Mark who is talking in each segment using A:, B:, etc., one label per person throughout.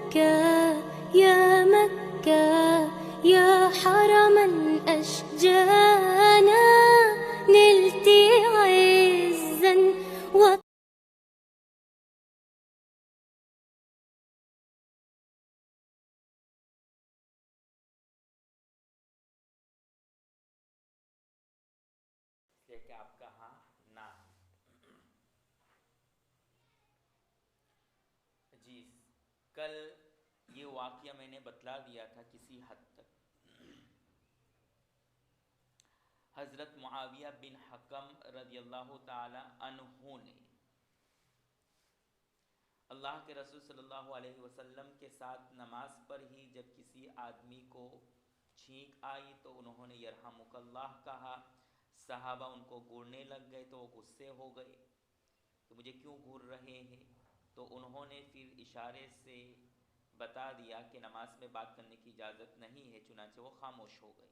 A: مكة يا مكة يا حرما أشجانا نلت عزا
B: کہ آپ کہاں نہ ہیں۔ جی کل یہ واقعہ میں نے بتلا دیا تھا کسی حد تک۔ حضرت معاویہ بن حکم رضی اللہ تعالی عنہ نے اللہ کے رسول صلی اللہ علیہ وسلم کے ساتھ نماز پر ہی جب کسی آدمی کو چھینک آئی تو انہوں نے یرحمک اللہ کہا۔ صحابہ ان کو گھورنے لگ گئے تو وہ غصے ہو گئے کہ مجھے کیوں گھور رہے ہیں، تو انہوں نے پھر اشارے سے بتا دیا کہ نماز میں بات کرنے کی اجازت نہیں ہے، چنانچہ وہ خاموش ہو گئے۔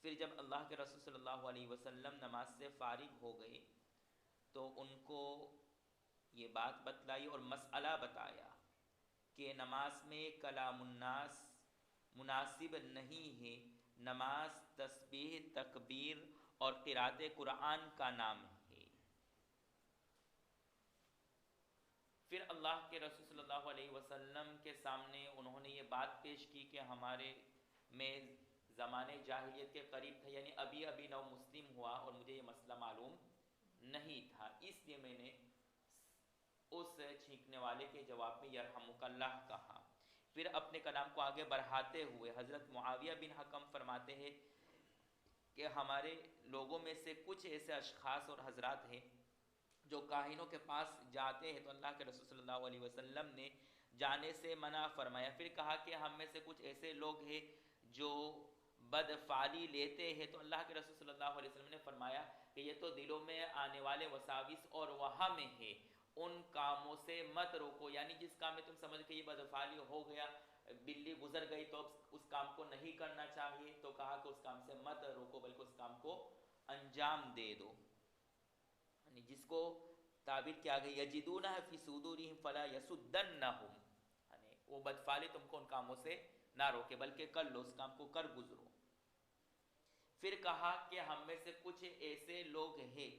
B: پھر جب اللہ کے رسول صلی اللہ علیہ وسلم نماز سے فارغ ہو گئے تو ان کو یہ بات بتلائی اور مسئلہ بتایا کہ نماز میں کلام الناس مناسب نہیں ہے، نماز تسبیح، تکبیر اور قرأت قرآن کا نام ہے۔ پھر اللہ کے رسول صلی اللہ علیہ وسلم کے سامنے انہوں نے یہ بات پیش کی کہ ہمارے میں زمانے جاہلیت کے قریب تھا، یعنی ابھی ابھی نو مسلم ہوا اور مجھے یہ مسئلہ معلوم نہیں تھا، اس لیے میں نے اس چھینکنے والے کے جواب میں یرحمک اللہ کہا۔ پھر اپنے کلام کو آگے بڑھاتے ہوئے حضرت معاویہ بن حکم فرماتے ہیں کہ ہمارے لوگوں میں سے کچھ ایسے اشخاص اور حضرات ہیں جو کاہنوں کے پاس جاتے ہیں تو اللہ کے رسول صلی اللہ علیہ وسلم نے جانے سے منع فرمایا۔ پھر کہا کہ ہم میں سے کچھ ایسے لوگ ہیں جو بدفعلی لیتے ہیں تو اللہ کے رسول صلی اللہ علیہ وسلم نے فرمایا کہ یہ تو دلوں میں آنے والے وساوس اور وہم ہے، ان کاموں سے مت روکو، یعنی جس کام میں تم سمجھ کے یہ بدفعلی ہو گیا، بلی گزر گئی تو اس کام کو نہیں کرنا چاہیے، تو کہا کہ اس کام سے مت روکو بلکہ اس کام کو انجام دے دو۔ یعنی جس کو تعبیر کیا گئی یجدونہ فی صدورہم فلا یصدنہم، یعنی وہ بدفعلی تم کو ان کاموں سے نہ روکے بلکہ کر لو، اس کام کو کر گزرو۔ پھر کہا کہ ہم میں سے کچھ ایسے لوگ ہیں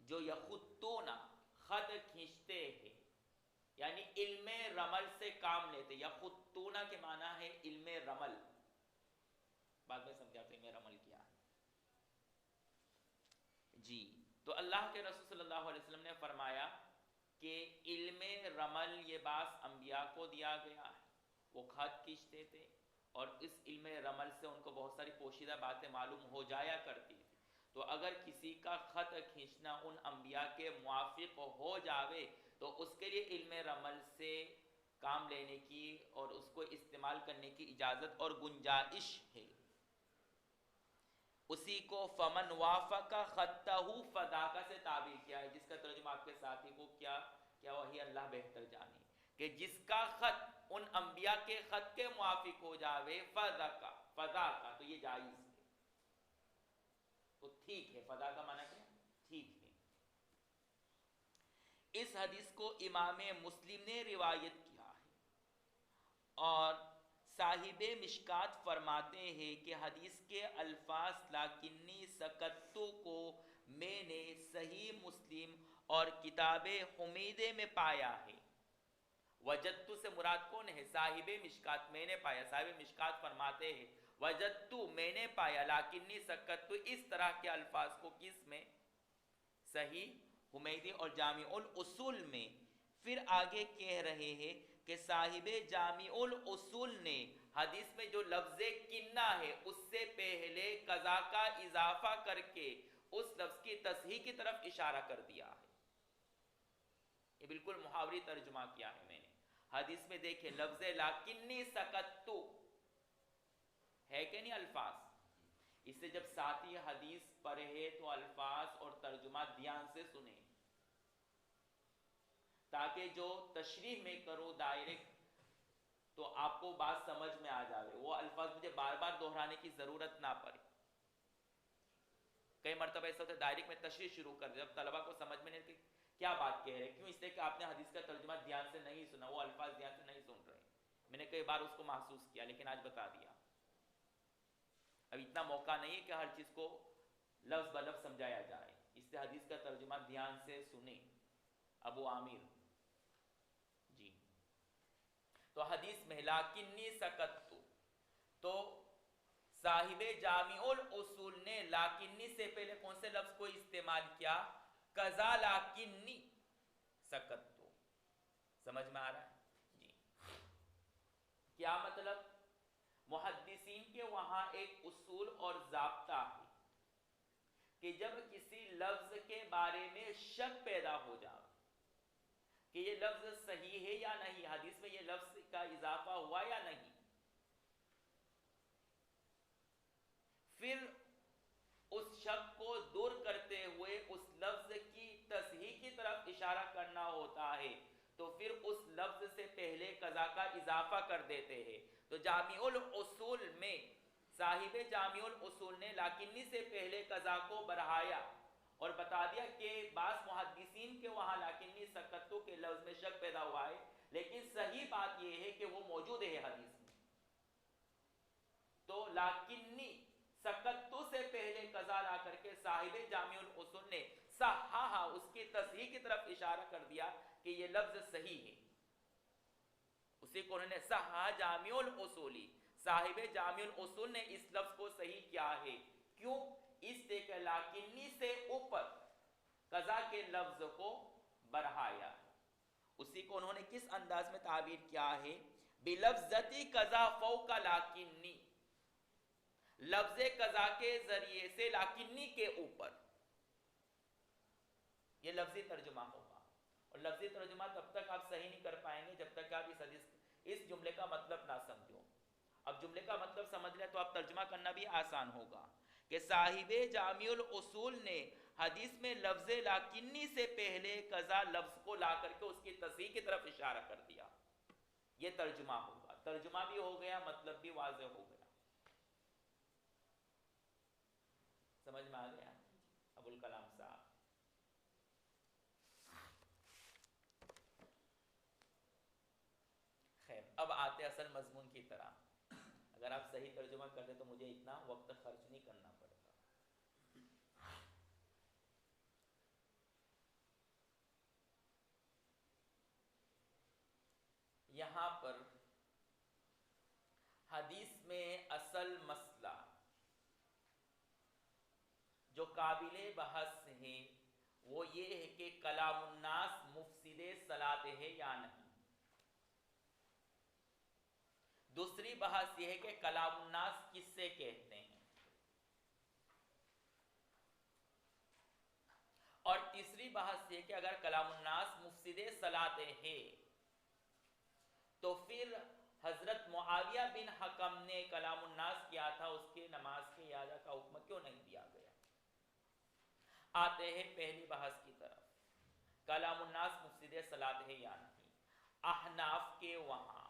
B: جو یخطون، خط کھینچتے ہیں، یعنی علم رمل سے کام لیتے۔ یخطون کے معنی ہے علم رمل، بعد میں سمجھاتے علم رمل کیا ہے۔ جی تو اللہ کے رسول صلی اللہ علیہ وسلم نے فرمایا کہ علم رمل یہ باس انبیاء کو دیا گیا ہے، وہ خط کھینچتے تھے اور اس علم رمل سے ان کو بہت ساری پوشیدہ باتیں معلوم ہو جایا کرتی تھی، تو اگر کسی کا خط کھینچنا ان انبیاء کے موافق ہو جاوے تو اس کے لیے علم رمل سے کام لینے کی اور اس کو استعمال کرنے کی اجازت اور گنجائش ہے۔ اسی کو فمن وافق خطہ فذاک سے تعبیر کیا ہے، جس کا ترجمہ آپ کے ساتھی کو کیا وہی اللہ بہتر جانے، کہ جس کا خط ان انبیاء کے خط کے موافق ہو جاوے فذاک تو یہ جائز ہے، تو ٹھیک ہے۔ فضا کا معنی کیا؟ ٹھیک ہے۔ اس حدیث کو امام مسلم نے روایت کیا ہے اور صاحب مشکات فرماتے ہیں کہ حدیث کے الفاظ لاکنی سکتو کو میں نے صحیح مسلم اور کتاب حمیدہ میں پایا ہے۔ وجدتو سے مراد کون ہے؟ صاحب مشکات، میں نے پایا۔ صاحب مشکات فرماتے ہیں وجدتو میں نے پایا، لاکنی سکتو اس طرح کے الفاظ کو کس میں؟ صحیح حمیدی اور جامع الاصول میں۔ پھر آگے کہہ رہے ہیں کہ صاحب جامع الاصول نے حدیث میں جو لفظ کنہ ہے اس سے پہلے قضا کا اضافہ کر کے اس لفظ کی تصحیح کی طرف اشارہ کر دیا ہے۔ یہ بالکل محاوری ترجمہ کیا ہے میں نے۔ حدیث میں دیکھیں لفظ لاکنی سکتو ہے کہ نہیں الفاظ، اس سے جب ساتھی حدیث پڑھے تو الفاظ اور ترجمہ دھیان سے سنیں تاکہ جو تشریح میں کرو ڈائریکٹ تو آپ کو بات سمجھ میں آ جائے، وہ الفاظ مجھے بار بار دہرانے کی ضرورت نہ پڑے۔ کئی مرتبہ ایسا ہوتا ہے ڈائریکٹ میں تشریح شروع کر دے، جب طلبہ کو سمجھ میں نہیں کہ کیا بات کہہ رہے؟ کیوں؟ اس لیے کہ آپ نے حدیث کا ترجمہ دھیان سے نہیں سنا، وہ الفاظ دھیان سے نہیں سن رہے. میں نے کئی بار اس کو محسوس کیا، لیکن آج بتا دیا. اب اتنا موقع نہیں ہے کہ ہر چیز کو لفظ بلفظ سمجھایا جائے، اس سے حدیث کا ترجمہ دھیان سے سنیں. ابو عامر جی. تو حدیث میں لاکنی سکتو، تو صاحب جامع الاصول نے لاکنی سے پہلے کون سے لفظ کو استعمال کیا؟ کذا لاکنی سکتو. سمجھ میں آ رہا ہے جی؟ کیا مطلب؟ محدثین کے وہاں ایک اصول اور ضابطہ ہے کہ جب کسی لفظ کے بارے میں شک پیدا ہو جائے کہ یہ لفظ صحیح ہے یا نہیں، حدیث میں یہ لفظ کا اضافہ ہوا یا نہیں، پھر اس شک کو دور کرتے ہوئے اس لفظ کی تصحیح کی طرف اشارہ کرنا ہوتا ہے، تو پھر اس لفظ سے پہلے قضا کا اضافہ کر دیتے ہیں. تو جامع الاصول میں صاحب جامع الاصول نے لاکنی سے پہلے قضا کو بڑھایا اور بتا دیا کہ بعض محدثین کے وہاں لاکنی سکتو کے لفظ میں شک پیدا ہوا ہے، لیکن صحیح بات یہ ہے کہ وہ موجود ہے حدیث میں. تو لاکنی سکتو سے پہلے قضا لا کر کے صاحب جامع الاصول نے صححہ، اس کی تصحیح کی طرف اشارہ کر دیا کہ یہ لفظ صحیح ہے. اسی کو انہوں نے صححہ جامع الاصولی، صاحب جامع الاصول نے اس لفظ کو صحیح کیا ہے. کیوں؟ اس لیے کہ لاکنی سے اوپر قضا کے لفظ کو بڑھایا. اسی کو انہوں نے کس انداز میں تعبیر کیا ہے؟ بلفظتی قضا فوق لاکنی، لفظ قضا کے ذریعے سے لاکنی کے اوپر. یہ لفظی ترجمہ ہوگا، اور لفظی ترجمہ تب تک آپ صحیح نہیں کر پائیں گے جب تک آپ اس جملے کا مطلب نہ سمجھو. اب جملے کا مطلب سمجھ لیں تو آپ ترجمہ کرنا بھی آسان ہوگا کہ صاحب جامع الاصول نے حدیث میں لفظ لاکنی سے پہلے قضا لفظ کو لا کر کے اس کی تصحیح کی طرف اشارہ کر دیا. یہ ترجمہ ہوگا، ترجمہ بھی ہو گیا، مطلب بھی واضح ہو گیا. سمجھ میں آ گیا ابوالکلام صاحب؟ خیر، اب آتے اصل مضمون کی طرح. اگر آپ صحیح ترجمہ کرتے تو مجھے اتنا وقت خرچ نہیں کرنا پڑتا. یہاں پر حدیث میں اصل مسئلہ جو قابل بحث ہے وہ یہ ہے کہ کلام الناس مفسد صلاۃ ہے یا نہیں. دوسری بحث یہ ہے کہ کلام الناس کس سے کہتے ہیں، اور تیسری بحث یہ کہ اگر کلام الناس مفسد صلاۃ ہے تو پھر حضرت معاویہ بن حکم نے کلام الناس کیا تھا، اس کے نماز کے اعادہ کا حکم کیوں نہیں دیا گیا؟ آتے ہیں پہلی بحث کی طرف. کلام الناس مفسد صلاۃ ہے یا نہیں. احناف کے وہاں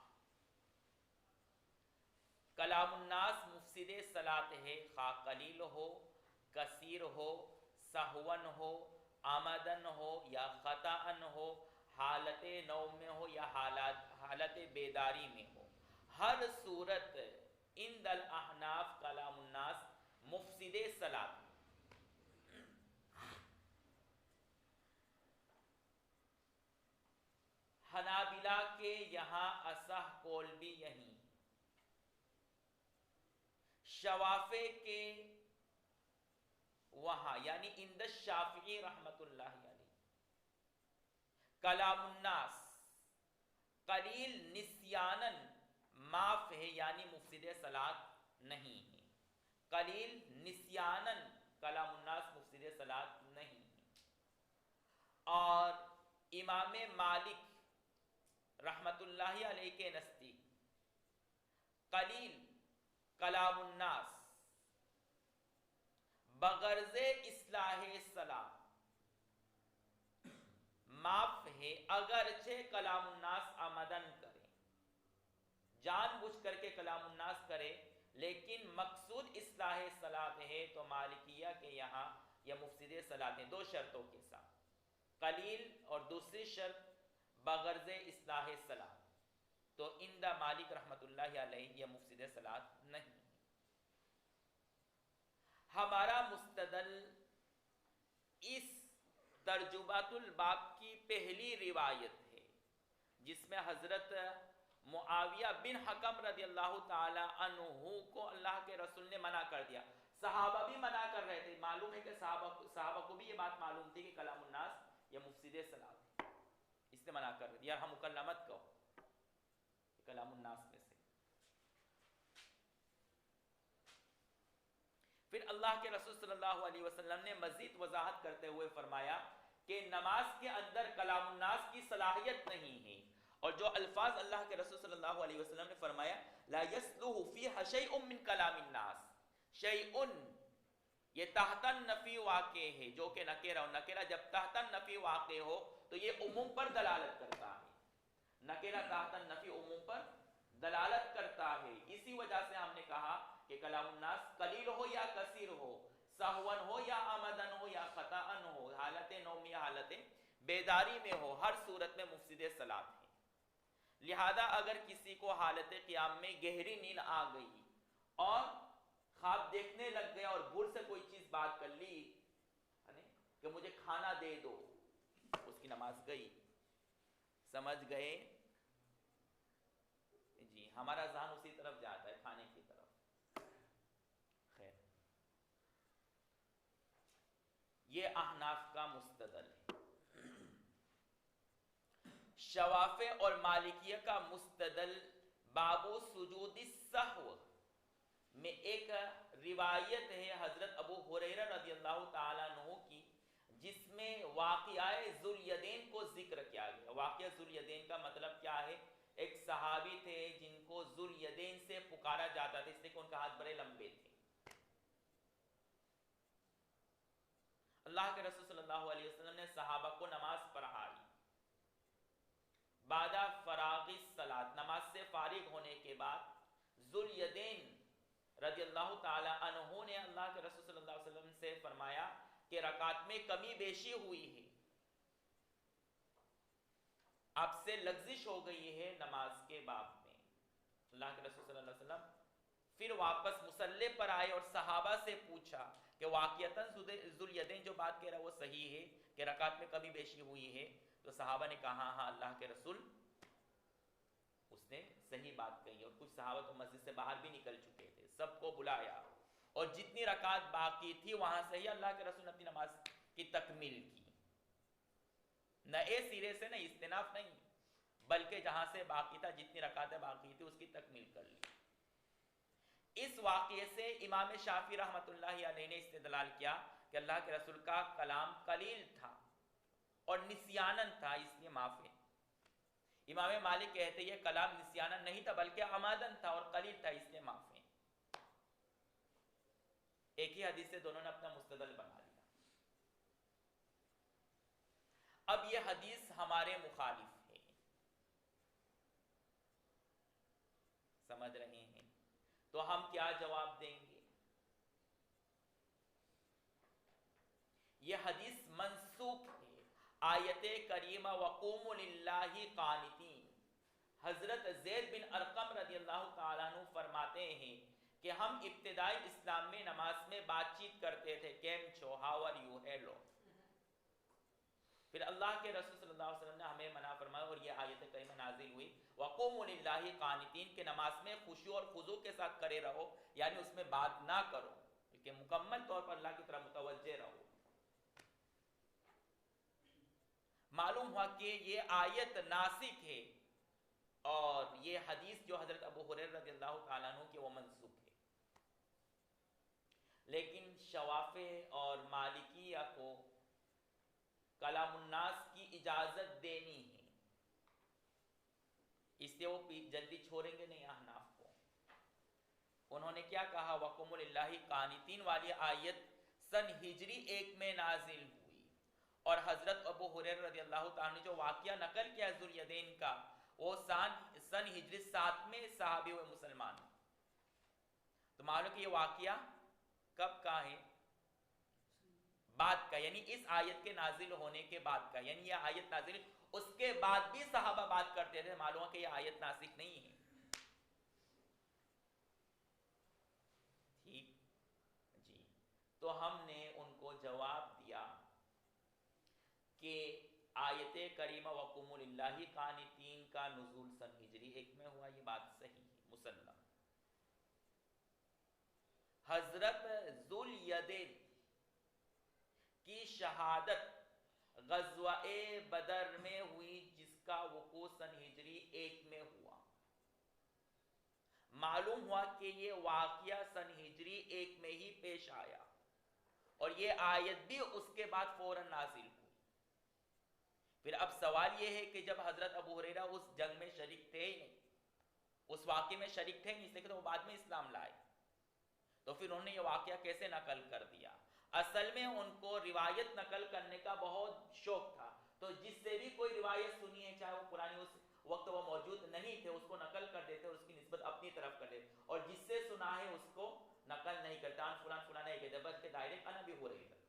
B: کلام الناس مفسد صلاۃ ہے، خواہ قلیل ہو، کثیر ہو، سہون ہو، آمدن ہو یا خطأن ہو، حالت نوم میں ہو یا حالت بیداری میں ہو. ہر صورت عند الاحناف کلام الناس مفسد صلاۃ. حنابلہ کے یہاں اصح قول بھی یہی، شوافع کے وہاں یعنی عند الشافعی رحمت اللہ علیہ کلام الناس قلیل نسیانن معاف ہے، یعنی مفسد صلاۃ نہیں ہے. قلیل نسیانن کلام الناس مفسد صلاۃ نہیں ہے. اور امام مالک رحمت اللہ علیہ کے نزدیک قلیل کلام الناس بغرض اصلاح صلاح معاف ہے، اگرچہ کلام الناس آمدن کرے، جان بوجھ کر کے کلام الناس کرے، لیکن مقصود اصلاح صلاح ہے تو مالکیہ کے یہاں یہ مفسد صلاح ہے. دو شرطوں کے ساتھ. قلیل اور دوسری شرط بغرض اصلاح صلاۃ. تو عند مالک رحمۃ اللہ علیہ یہ مفسد صلاۃ نہیں. ہمارا مستدل اس ترجمات الباب کی پہلی روایت ہے جس میں حضرت معاویہ بن حکم رضی اللہ تعالی عنہ کو اللہ کے رسول نے منع کر دیا. صحابہ بھی منع کر رہے تھے. معلوم ہے کہ صحابہ کو بھی یہ بات معلوم تھی کہ کلام الناس یہ مفسد صلاۃ ہے، اس نے منع کر دیا. ہم مکلمت کہو کلام الناس میں سے. پھر اللہ کے رسول صلی اللہ علیہ وسلم نے مزید وضاحت کرتے ہوئے فرمایا کہ نماز کے اندر کلام الناس کی صلاحیت نہیں ہے. اور جو الفاظ اللہ کے رسول صلی اللہ علیہ وسلم نے فرمایا لا يصلح فيها شيء من کلام الناس، شیء یہ تحت النفی واقع ہے جو کہ نکرہ، نکرہ جب تحت النفی واقع ہو تو یہ عموم پر دلالت کرتا ہے. نکرہ تحت النفی عموم پر دلالت کرتا ہے. اسی وجہ سے ہم نے کہا کہ کلام الناس قلیل ہو یا کثیر ہو، سہون ہو یا عمدن ہو یا خطاً ہو، حالت نوم یا حالت بیداری میں ہو، ہر صورت میں مفسد صلاۃ ہے. لہذا اگر کسی کو حالت قیام میں گہری نیند آ گئی اور خواب دیکھنے لگ گیا اور بھول سے کوئی چیز بات کر لی کہ مجھے کھانا دے دو، اس کی نماز گئی. سمجھ گئے جی؟ ہمارا ذہن اسی طرف جاتا ہے، کھانے کی طرف. خیر، یہ احناف کا مستدل ہے. شوافع اور مالکیہ کا مستدل باب سجود السہو میں ایک روایت ہے حضرت ابو ہریرہ رضی اللہ تعالی عنہ کی جس میں واقعہ ذوالیدین کو ذکر کیا گیا. واقعہ ذوالیدین کا مطلب کیا ہے؟ ایک صحابی تھے جن کو ذوالیدین سے پکارا جاتا تھا اس لیے کہ ان کا ہاتھ بڑے لمبے تھے. اللہ کے رسول صلی اللہ علیہ وسلم نے صحابہ کو نماز پڑھائی. بعد فراغ الصلاۃ، نماز سے فارغ ہونے کے بعد ذوالیدین رضی اللہ تعالی عنہ نے اللہ کے رسول صلی اللہ علیہ وسلم سے فرمایا کہ رکعت میں کمی بیشی ہوئی ہے، آپ سے لغزش ہو گئی ہے نماز کے باب میں. اللہ کے رسول صلی اللہ علیہ وسلم پھر واپس مصلی پر آئے اور صحابہ سے پوچھا کہ واقعتاً ذوالیدین جو بات کہہ رہا ہے وہ صحیح ہے کہ رکعت میں کمی بیشی ہوئی ہے؟ تو صحابہ نے کہا ہاں اللہ کے رسول اس نے صحیح بات کہی. اور کچھ صحابہ تو مسجد سے باہر بھی نکل چکے تھے. سب کو بلایا اور جتنی رکعت باقی تھی وہاں سے ہی اللہ کے رسول نے اپنی نماز کی تکمیل کی. نئے سرے سے نہیں، استناف نہیں، بلکہ جہاں سے باقی تھا، جتنی رکعتیں باقی تھی اس کی تکمیل کر لی. اس واقعے سے امام شافعی رحمۃ اللہ علیہ نے استدلال کیا کہ اللہ کے رسول کا کلام قلیل تھا اور نسیانن تھا اس لیے معاف ہے. امام مالک کہتے یہ کلام نسیانن نہیں تھا بلکہ عمدن تھا اور قلیل تھا اس لیے معاف ہے. ایک ہی حدیث سے دونوں نے اپنا مستدل بنا لیا. اب یہ حدیث ہمارے مخالف ہے، سمجھ رہے ہیں؟ تو ہم کیا جواب دیں گے؟ یہ حدیث منسوخ ہے. آیت کریمہ وقوموا للہ قانتین، حضرت زید بن ارقم رضی اللہ تعالیٰ عنہ فرماتے ہیں کہ ہم ابتدائی اسلام میں نماز میں بات چیت کرتے تھے، کیم چھو، ہاؤ آر یو، ہیلو. پھر اللہ کے رسول صلی اللہ علیہ وسلم نے ہمیں منع فرمایا اور یہ آیت کریمہ نازل ہوئی وقوموا للہ قانتین کہ نماز میں خشوع اور خضوع کے ساتھ کرے رہو، یعنی اس میں بات نہ کرو بلکہ مکمل طور پر اللہ کی طرف متوجہ رہو. معلوم ہوا کہ یہ آیت ناسخ ہے اور یہ حدیث جو حضرت ابو ہریرہ رضی اللہ تعالیٰ عنہ کی وہ منسوخ ہے. لیکن شوافع اور مالکیہ کو کلام الناس کی اجازت دینی ہے، اس لیے وہ جلدی چھوڑیں گے نہیں احناف کو. انہوں نے کیا کہا؟ وقوموا للہ قانتین والی آیت سن ہجری 1 میں نازل ہوئی اور حضرت ابو ہریرہ رضی اللہ تعالیٰ نے جو واقعہ نقل کیا ذوالیدین کا وہ سن ہجری 7 میں صحابی ہوئے مسلمان. تو معلوم کہ یہ واقعہ کب کا ہے؟ بعد کا، یعنی اس آیت کے نازل ہونے کے بعد کا، یعنی یہ آیت نازل اس کے بعد بھی صحابہ بات کرتے تھے، معلوم ہے کہ یہ آیت ناسخ نہیں ہے. ٹھیک جی. تو ہم نے ان کو جواب دیا کہ آیت کریمہ وَقُومُوا لِلَّهِ قانتین کا نزول سن ہجری 1 میں ہوا، یہ بات صحیح ہے مسلم. حضرت ذواليدين کی شہادت غزوہ بدر میں ہوئی، جس کا وقوع سن ہجری 1 میں ہوا. معلوم ہوا کہ یہ واقعہ سن ہجری 1 میں ہی پیش آیا، اور یہ آیت بھی اس کے بعد فوراً نازل ہوئی. پھر اب سوال یہ ہے کہ جب حضرت ابو ہریرہ اس جنگ میں شریک تھے ہی نہیں، اس واقعے میں شریک تھے نہیں، اس لیے کہ وہ بعد میں اسلام لائے، تو پھر انہوں نے یہ واقعہ کیسے نقل کر دیا؟ اصل میں ان کو روایت نقل کرنے کا بہت شوق تھا، تو جس سے بھی کوئی روایت سنی ہے، چاہے وہ پرانی، اس وقت وہ موجود نہیں تھے، اس کو نقل کر دیتے اور اس کی نسبت اپنی طرف کر دیتے، اور جس سے سنا ہے اس کو نقل نہیں کرتا، ان فلان فلان نہیں کہتے، بلکہ ڈائریکٹ انا بھی ہو رہی تھا.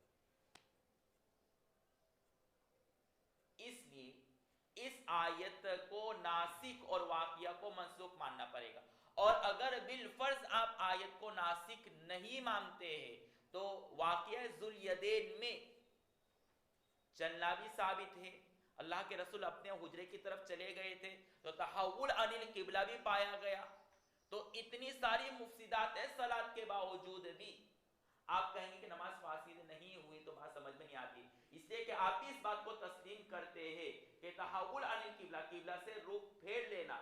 B: اس لیے اس آیت کو ناسخ اور واقعہ کو منسوخ ماننا پڑے گا. اور اگر بالفرض آپ آیت کو ناسخ نہیں مانتے ہیں تو واقعہ ذواليدين میں چلنا بھی ثابت ہے. اللہ کے رسول اپنے حجرے کی طرف چلے گئے تھے تو تحول عن القبلہ بھی پایا گیا. تو اتنی ساری مفسدات صلاۃ کے باوجود بھی آپ کہیں گے کہ نماز فاسد نہیں ہوئی تو بات سمجھ میں نہیں آتی، اس لیے کہ آپ بھی اس بات کو تسلیم کرتے ہیں کہ تحول عن القبلہ، قبلہ سے رخ پھیر لینا،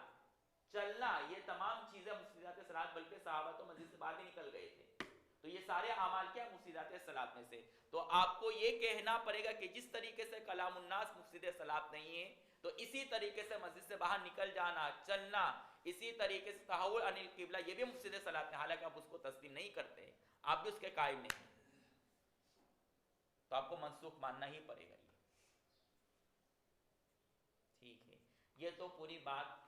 B: چلنا، یہ تمام چیزیں مفسدات صلاۃ، بلکہ صحابہ تو مسجد سے باہر بھی نکل گئے تھے، تو یہ سارے اعمال کیا مفسدات صلاۃ میں سے. تو آپ کو یہ کہنا پڑے گا کہ جس طریقے سے کلام الناس مفسد صلاۃ نہیں ہے، تو اسی طریقے سے مسجد سے باہر نکل جانا، چلنا، اسی طریقے سے تحول عن القبلہ یہ بھی مفسد صلاۃ ہے، حالانکہ آپ اس کو تسلیم نہیں کرتے، آپ بھی اس کے قائل نہیں، تو آپ کو منسوخ ماننا ہی پڑے گا. ٹھیک ہے، یہ تو پوری بات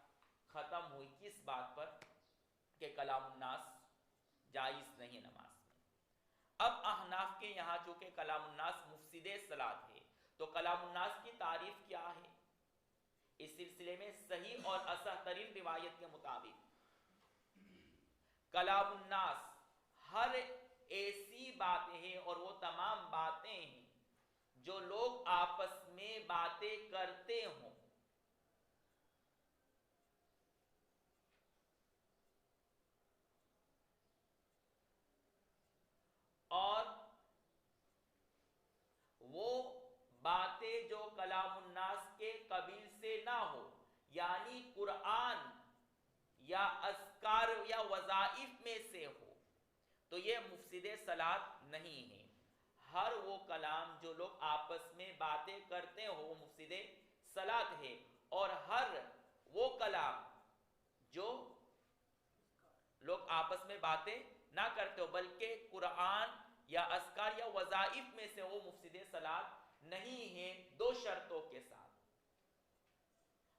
B: ختم ہوئی کس بات پر کہ کلام الناس جائز نہیں نماز میں. اب احناف کے یہاں چونکہ کلام الناس مفسد صلاۃ ہے، تو کلام الناس کی تعریف کیا ہے؟ اس سلسلے میں صحیح اور اصح ترین روایت کے مطابق کلام الناس ہر ایسی باتیں ہیں، اور وہ تمام باتیں ہیں جو لوگ آپس میں باتیں کرتے ہوں، اور وہ باتیں جو کلام الناس کے قبیل سے نہ ہو، یعنی قرآن یا اذکار یا وظائف میں سے ہو، تو یہ مفسد صلاۃ نہیں ہے. ہر وہ کلام جو لوگ آپس میں باتیں کرتے ہو وہ مفسد صلاۃ ہے، اور ہر وہ کلام جو لوگ آپس میں باتیں نہ کرتے ہو بلکہ قرآن یا اذکار یا وظائف میں سے وہ مفسد صلاۃ نہیں ہے، دو شرطوں کے ساتھ.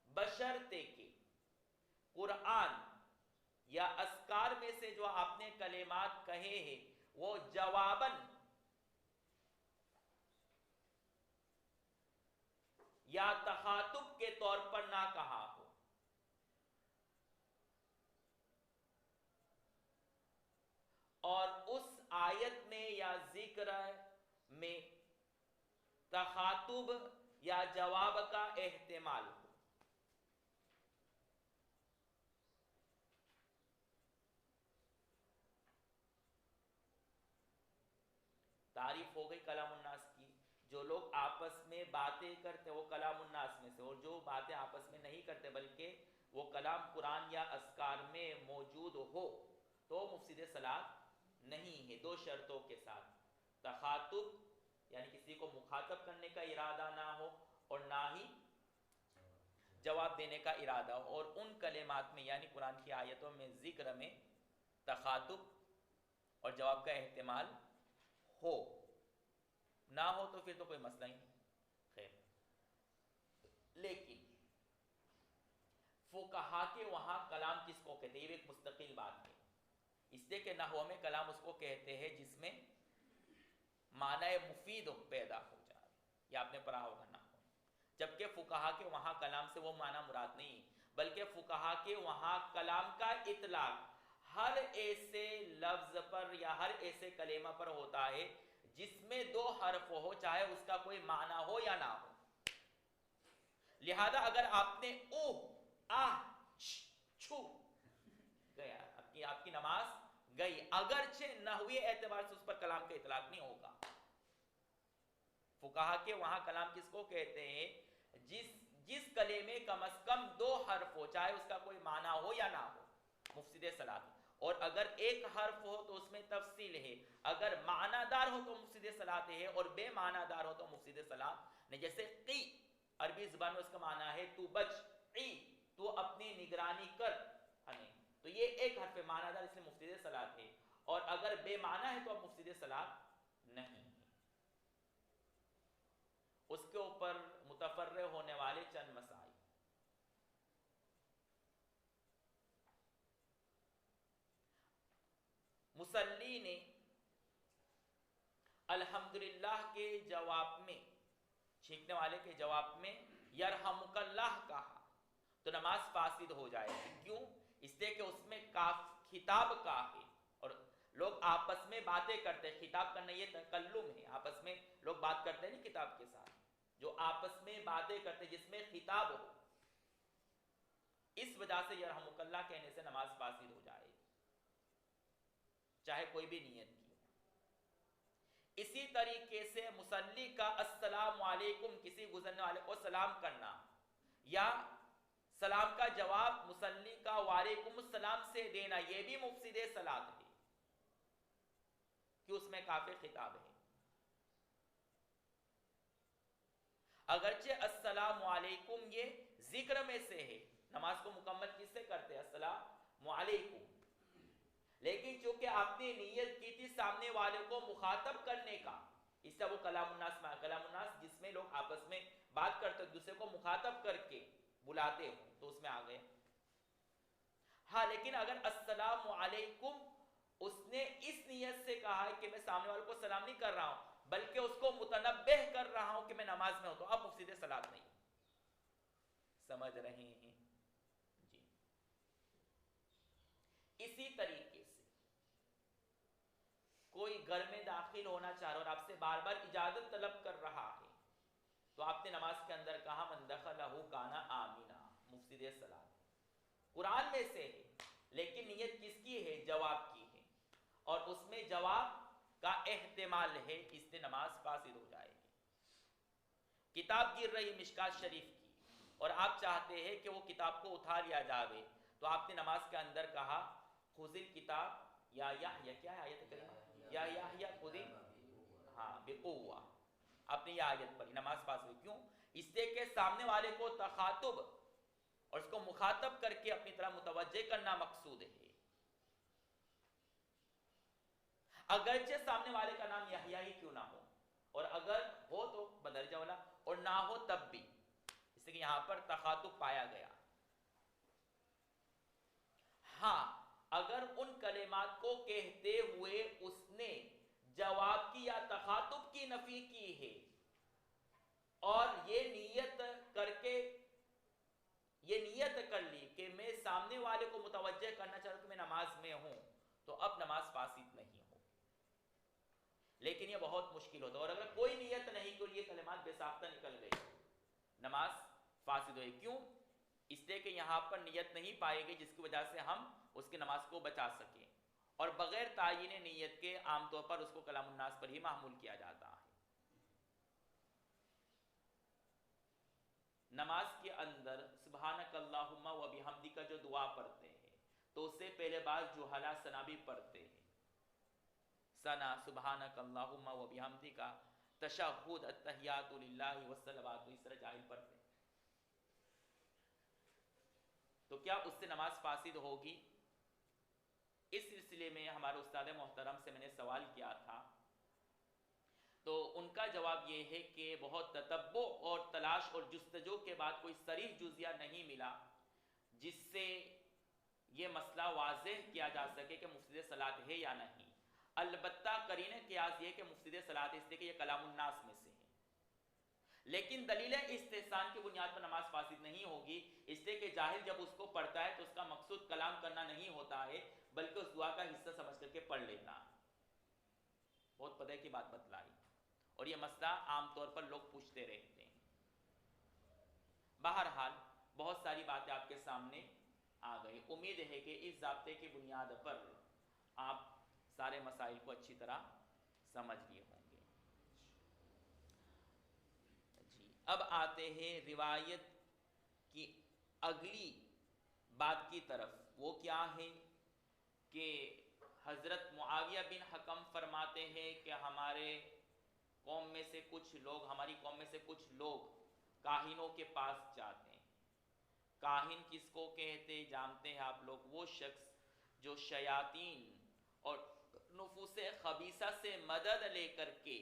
B: بشرطے کہ قرآن یا اذکار میں سے جو آپ نے کلمات کہے ہیں وہ جواباً یا تخاطب کے طور پر نہ کہا ہو، اور اس آیت میں یا ذکر میں تخاطب یا جواب کا احتمال ہو. تعریف ہو گئی کلام الناس کی، جو لوگ آپس میں باتیں کرتے وہ کلام الناس میں سے، اور جو باتیں آپس میں نہیں کرتے بلکہ وہ کلام قرآن یا اذکار میں موجود ہو تو مفسد صلاۃ نہیں ہے، دو شرطوں کے ساتھ. تخاطب یعنی کسی کو مخاطب کرنے کا ارادہ نہ ہو، اور نہ ہی جواب دینے کا ارادہ ہو، اور ان کلمات میں یعنی قرآن کی آیتوں میں ذکر میں تخاطب اور جواب کا احتمال ہو. نہ ہو تو پھر تو کوئی مسئلہ ہی نہیں. خیر، لیکن فقہا کے وہاں کلام کس کو کہتے ہیں یہ ایک مستقل بات ہے، اس لیے کہ نحو میں کلام اس کو کہتے ہیں جس میں معنی مفید پیدا ہو جائے. یہ آپ نے پڑھا ہوگا نا. جبکہ فقہا کے وہاں کلام سے وہ معنی مراد نہیں، بلکہ فقہا کے وہاں کلام کا اطلاق ہر ایسے لفظ پر یا ہر ایسے کلمہ پر ہوتا ہے جس میں 2 حرف ہو، چاہے اس کا کوئی معنی ہو یا نہ ہو. لہذا اگر آپ نے او آ چھو گیا، آپ کی نماز گئی، اگرچہ نحوی اعتبار سے اس پر کلام کا اطلاق نہیں ہوگا. فقہا کے وہاں کلام کس کو کہتے ہیں؟ جس کلمے کم از کم 2 حرف ہو، چاہے اس کا کوئی معنی ہو یا نہ ہو، مفسد صلاۃ. اور اگر ایک حرف ہو تو اس میں تفصیل ہے، اگر معنی دار ہو تو مفسد صلاۃ ہے، اور بے معنی دار ہو تو مفسد صلاۃ نہیں. جیسے قی عربی زبان میں اس کا معنی ہے تو بچ، قی تو اپنی نگرانی کر، تو یہ ایک حرف معنی دار، اس میں مفسد صلاۃ ہے. اور اگر بے معنی ہے تو اب مفسد صلاۃ نہیں. اس کے اوپر متفرع ہونے والے چند مسائل. مصلی نے الحمدللہ کے جواب میں، چھینکنے والے کے جواب میں یرحمک اللہ کہا تو نماز فاسد ہو جائے گی. کیوں؟ اس لیے کہ اس میں کاف خطاب کا ہے، اور لوگ آپس میں باتیں کرتے ہیں. خطاب کرنا یہ تکلم ہے، آپس میں لوگ بات کرتے ہیں نہیں کتاب کے ساتھ، جو آپس میں باتیں کرتے جس میں خطاب ہو، اس وجہ سے یرحمک اللہ کہنے سے نماز فاسد ہو جائے گی، چاہے کوئی بھی نیت کی. اسی طریقے سے مصلی کا السلام علیکم، کسی گزرنے والے کو سلام کرنا، یا سلام کا جواب مصلی کا وعلیکم السلام سے دینا، یہ بھی مفسد صلاۃ ہے، کہ اس میں کافی خطاب ہے. اگرچہ السلام علیکم یہ ذکر میں سے ہے، نماز کو مکمل کس سے کرتے ہیں؟ السلام علیکم. لیکن چونکہ آپ نے نیت کی تھی سامنے والے کو مخاطب کرنے کا، اس سے وہ کلام الناس میں، کلام الناس جس میں لوگ آپس میں بات کرتے ہیں، دوسرے کو مخاطب کر کے بلاتے ہو، تو اس میں آ گئے. ہاں لیکن اگر السلام علیکم اس نے اس نیت سے کہا ہے کہ میں سامنے والے کو سلام نہیں کر رہا ہوں بلکہ اس کو متنبہ کر رہا ہوں کہ میں نماز میں ہوں، تو اب مفسد صلاۃ نہیں. سمجھ رہے ہیں جی؟ اسی طریقے سے کوئی گھر میں داخل ہونا چاہ رہا اور آپ سے بار بار اجازت طلب کر رہا ہے، تو آپ نے نماز کے اندر کہا من دخلہ کان آمنا، مفسد صلاۃ. قرآن میں سے ہے لیکن نیت کس کی ہے؟ جواب کی ہے، اور اس میں جواب کا احتمال ہے، اس سے نماز فاسد ہو جائے گی. کتاب گر رہی مشکات شریف کی اور آپ چاہتے ہیں کہ وہ کتاب کو اٹھا لیا جاوے، تو آپ نے نماز کے اندر کہا خذ الکتاب یا یحییٰ، کیا ہے آیت کریمہ؟ یا یحییٰ خذ، ہاں بقوہ. آپ نے یہ آیت پڑھی، نماز فاسد ہوئی. کیوں؟ اس لیے کہ سامنے والے کو تخاطب اور اس کو مخاطب کر کے اپنی طرح متوجہ کرنا مقصود ہے. اگرچہ سامنے والے کا نام یحییٰ ہی کیوں نہ ہو، اور اگر ہو تو بدرجہ والا، اور نہ ہو تب بھی، اس لیے کہ یہاں پر تخاطب پایا گیا. ہاں اگر ان کلمات کو کہتے ہوئے اس نے جواب کی یا تخاطب کی نفی کی ہے، اور یہ نیت کر لی کہ میں سامنے والے کو متوجہ کرنا چاہتا ہوں کہ میں نماز میں ہوں، تو اب نماز فاسد نہیں ہو. لیکن یہ بہت مشکل ہوتا ہے، اور اگر کوئی نیت نہیں کہ یہ کلمات بے ساختہ نکل گئی، نماز فاسد ہوئی. کیوں؟ اس لیے کہ یہاں پر نیت نہیں پائے گی جس کی وجہ سے ہم اس کی نماز کو بچا سکیں، اور بغیر تعین نیت کے عام طور پر اس کو کلام الناس پر ہی محمول کیا جاتا ہے. نماز کے اندر سبحانک اللہم و بحمدک جو دعا پڑھتے ہیں تو اس سے پہلے بعض جوہلا ثنا بھی پڑھتے ہیں. ثنا سبحانک اللہم و بحمدک، تشہد التحیات للہ والصلوات، اس طرح جاہل پڑھتے ہیں. تو کیا اس سے نماز فاسد ہوگی؟ اس سلسلے میں ہمارے استاد محترم سے میں نے سوال کیا تھا، تو ان کا جواب یہ ہے کہ بہت تتبع اور تلاش اور جستجو کے بعد کوئی صریح جزیہ نہیں ملا جس سے یہ مسئلہ واضح کیا جا سکے کہ مفسد صلاۃ ہے یا نہیں. البتہ قرینہ قیاس یہ کہ مفسد صلاۃ اس لیے کہ یہ کلام الناس میں سے ہے، لیکن دلیل استحسان کی بنیاد پر نماز فاسد نہیں ہوگی، اس لیے کہ جاہل جب اس کو پڑھتا ہے تو اس کا مقصود کلام کرنا نہیں ہوتا ہے بلکہ اس دعا کا حصہ سمجھ کر کے پڑھ لیتا ہے۔ بہت پتہ کی بات بتلائی، اور یہ مسئلہ عام طور پر لوگ پوچھتے رہتے ہیں۔ بہرحال بہت ساری باتیں آپ کے سامنے آ گئی، امید ہے کہ اس ضابطے کی بنیاد پر آپ سارے مسائل کو اچھی طرح سمجھ لیے ہوں گے۔ جی اب آتے ہیں روایت کی اگلی بات کی طرف، وہ کیا ہے کہ حضرت معاویہ بن حکم فرماتے ہیں کہ ہماری قوم میں سے کچھ لوگ کاہنوں کے پاس جاتے ہیں۔ کاہن کس کو کہتے جانتے ہیں آپ لوگ؟ وہ شخص جو شیاطین اور نفوس خبیثہ سے مدد لے کر کے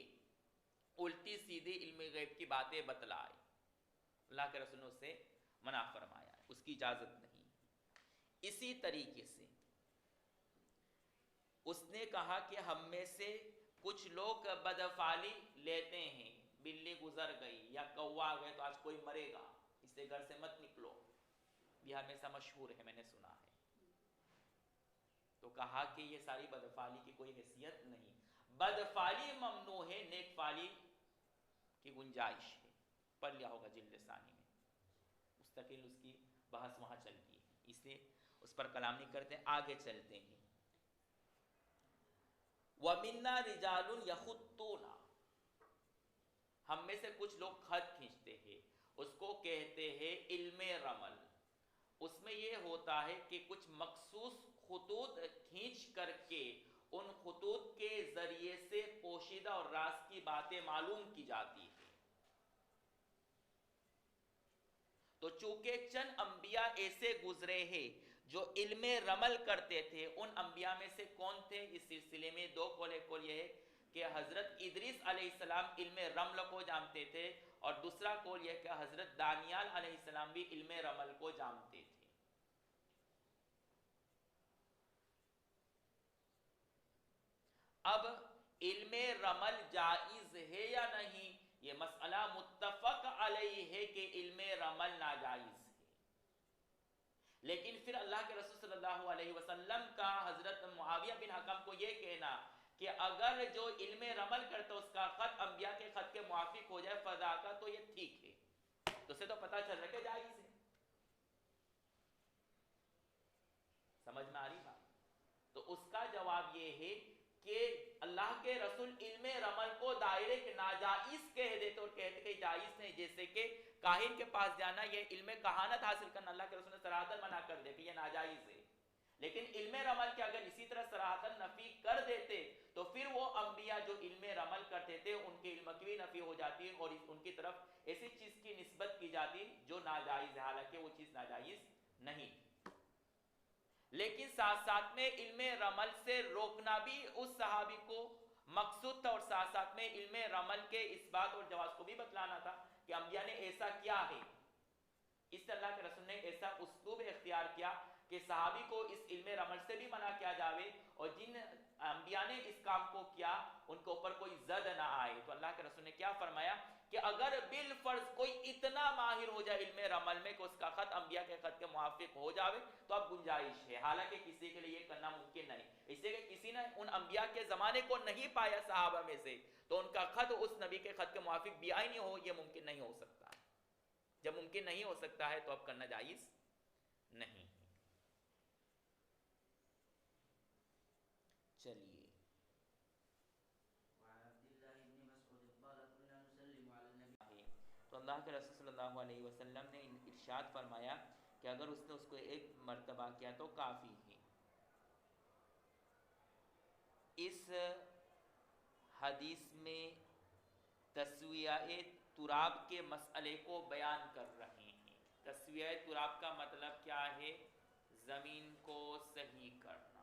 B: الٹی سیدھی علم غیب کی باتیں بتلائے۔ اللہ کے رسول نے اس سے منع فرمایا ہے، اس کی اجازت نہیں۔ اسی طریقے سے اس نے کہا کہ ہم میں سے کچھ لوگ بدفعلی لیتے ہیں، بلی گزر گئی یا کوا آ گئے تو آج کوئی مرے گا، اس سے گھر سے مت نکلو، بہار میں ایسا مشہور ہے، میں نے سنا ہے۔ تو کہا کہ یہ ساری بدفعلی کی کوئی حیثیت نہیں، بدفعلی ممنوع ہے، نیک فعلی کی گنجائش ہے۔ پڑھ لیا ہوگا جلد ثانی میں، مستقل اس کی بحث وہاں چلتی ہے، اس لیے اس پر کلام نہیں کرتے، آگے چلتے ہیں۔ وَمِنَّا رِجَالٌ يَخُطُّونَ، ہم میں سے کچھ لوگ خط کھینچتے ہیں، اس کو کہتے ہیں علم رمل۔ اس میں یہ ہوتا ہے کہ کچھ مخصوص خطوط کھینچ کر کے ان خطوط کے ذریعے سے پوشیدہ اور راز کی باتیں معلوم کی جاتی ہیں۔ تو چونکہ چند انبیاء ایسے گزرے ہیں جو علم رمل کرتے تھے، ان انبیاء میں سے کون تھے؟ اس سلسلے میں دو قول یہ ہے کہ حضرت ادریس علیہ السلام علم رمل کو جانتے تھے، اور دوسرا قول یہ کہ حضرت دانیال علیہ السلام بھی علم رمل کو جانتے تھے۔ اب علم رمل جائز ہے یا نہیں، یہ مسئلہ متفق علیہ ہے کہ علم رمل ناجائز ہے، لیکن پھر اللہ کے رسول صلی اللہ علیہ وسلم کا حضرت معاویہ بن حکم کو یہ کہنا کہ اگر جو علم رمل کرتا اس کا خط انبیاء کے خط کے موافق ہو جائے فضا کا، تو یہ ٹھیک ہے، تو اسے تو پتہ چل رہا ہے کہ جائز ہے۔ سمجھ میں آ رہی بات؟ تو اس کا جواب یہ ہے کہ اللہ کے رسول علم رمل کو دائرے ناجائز کہہ دیتے اور کہتے کہ جائز نہیں، جیسے کہ کاہن کے پاس جانا، یہ علم کہانت حاصل کرنا اللہ کے رسول نے صراحتاً منع کر دے کہ یہ ناجائز ہے، لیکن علم رمل کے اگر اسی طرح صراحتاً نفی کر دیتے تو پھر وہ انبیاء جو علم رمل کرتے تھے ان کے علم کی بھی نفی ہو جاتی اور ان کی طرف ایسی چیز کی نسبت کی جاتی جو ناجائز ہے، حالانکہ وہ چیز ناجائز نہیں تھی۔ لیکن ساتھ ساتھ میں علم رمل سے روکنا بھی اس صحابی کو مقصود تھا، اور ساتھ ساتھ میں علم رمل کے اس بات اور جواز کو بھی بتلانا تھا کہ انبیاء نے ایسا کیا ہے۔ اس سے اللہ کے رسول نے ایسا اسلوب اختیار کیا کہ صحابی کو اس علم رمل سے بھی منع کیا جاوے، اور جن انبیاء نے اس کام کو کیا ان کے اوپر کوئی زد نہ آئے۔ تو اللہ کے رسول نے کیا فرمایا کہ اگر بالفرض کوئی اتنا ماہر ہو جائے علم رمل میں کہ اس کا خط انبیاء کے خط کے موافق ہو جاوے تو اب گنجائش ہے، حالانکہ کسی کے لیے یہ کرنا ممکن نہیں، اس لیے کہ کسی نے ان انبیاء کے زمانے کو نہیں پایا صحابہ میں سے، تو ان کا خط اس نبی کے خط کے موافق بھی آئی نہیں ہو، یہ ممکن نہیں ہو سکتا۔ جب ممکن نہیں ہو سکتا ہے تو اب کرنا جائز نہیں۔ چلیے، تو اللہ کے رسول صلی اللہ علیہ وسلم نے ارشاد فرمایا کہ اگر اس نے اس کو ایک مرتبہ کیا تو کافی ہے۔ اس حدیث میں تسویہ تراب کے مسئلے کو بیان کر رہے ہیں۔ تسویہ تراب کا مطلب کیا ہے؟ زمین کو صحیح کرنا،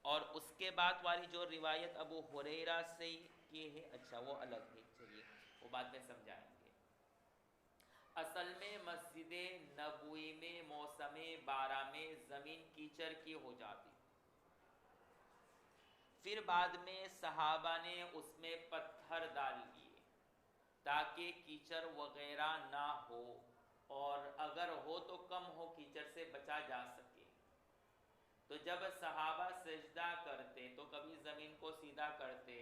B: اور اس کے بعد والی جو روایت ابو ہریرہ سے یہ ہے، اچھا وہ الگ ہے، چلیے وہ بعد میں سمجھائیں گے۔ اصل میں مسجد نبوی میں موسم بارہ میں زمین کیچڑ کی ہو جاتی، پھر بعد میں صحابہ نے اس میں پتھر ڈال دیے تاکہ کیچڑ وغیرہ نہ ہو، اور اگر ہو تو کم ہو، کیچڑ سے بچا جا سکے۔ تو جب صحابہ سجدہ کرتے تو کبھی زمین کو سیدھا کرتے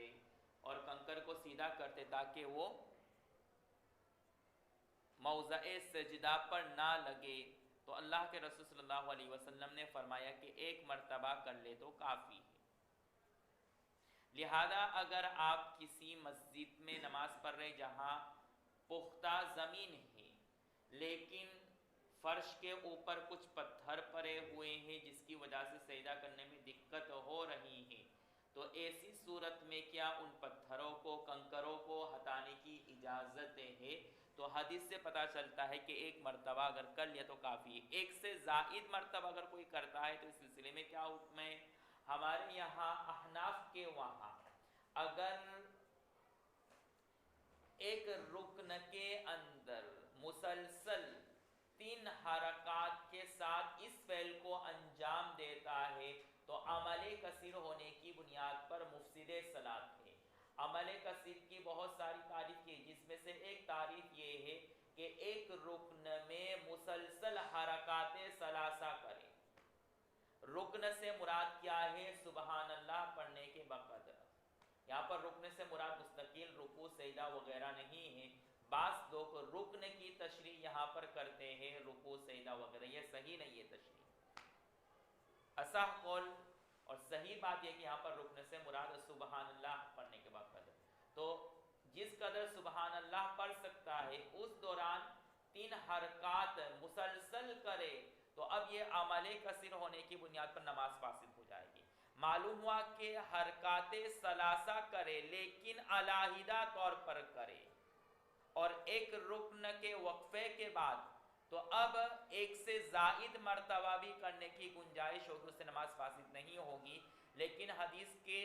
B: اور کنکر کو سیدھا کرتے تاکہ وہ موضع سجدہ پر نہ لگے۔ تو اللہ کے رسول صلی اللہ علیہ وسلم نے فرمایا کہ ایک مرتبہ کر لے تو کافی ہے۔ لہذا اگر آپ کسی مسجد میں نماز پڑھ رہے جہاں پختہ زمین ہے لیکن فرش کے اوپر کچھ پتھر پڑے ہوئے ہیں جس کی وجہ سے سجدہ کرنے میں دقت ہو رہی ہے، تو ایسی صورت میں کیا ان پتھروں کو، کنکروں کو ہٹانے کی اجازت ہے؟ تو حدیث سے پتہ چلتا ہے کہ ایک مرتبہ اگر کر لیا تو کافی ہے۔ ایک سے زائد مرتبہ اگر کوئی کرتا ہے تو اس سلسلے میں کیا حکم ہے؟ ہمارے یہاں احناف کے وہاں اگر ایک رکن کے اندر مسلسل 3 حرکات کے ساتھ اس فعل کو انجام دیتا ہے تو عمل کثیر ہونے کی بنیاد پر مفسد صلاۃ ہے۔ عمل کثیر کی بہت ساری تعریف کی، جس میں سے ایک تعریف یہ ہے کہ ایک رکن میں مسلسل حرکات ثلاثہ کرے۔ رکن سے مراد کیا ہے؟ سبحان اللہ پڑھنے کے بقدر۔ یہاں پر رکن سے مراد مستقل رکوع سجدہ وغیرہ نہیں ہے۔ بعض لوگ رکن کی تشریح یہاں پر کرتے ہیں رکوع سجدہ وغیرہ، یہ صحیح نہیں ہے تشریح۔ اصح قول اور صحیح بات یہ کہ یہاں پر رکن سے مراد سبحان اللہ پڑھنے کے بقدر۔ تو جس قدر سبحان اللہ پڑھ سکتا ہے اس دوران 3 حرکات مسلسل کرے تو اب یہ عمل کثیر ہونے کی بنیاد پر نماز فاسد ہو جائے گی۔ معلوم ہوا کہ حرکات ثلاثہ کرے لیکن علیحدہ طور پر کرے اور ایک رکن کے وقفے کے بعد، تو اب ایک سے زائد مرتبہ بھی کرنے کی گنجائش ہوگی، اس سے نماز فاسد نہیں ہوگی، لیکن حدیث کے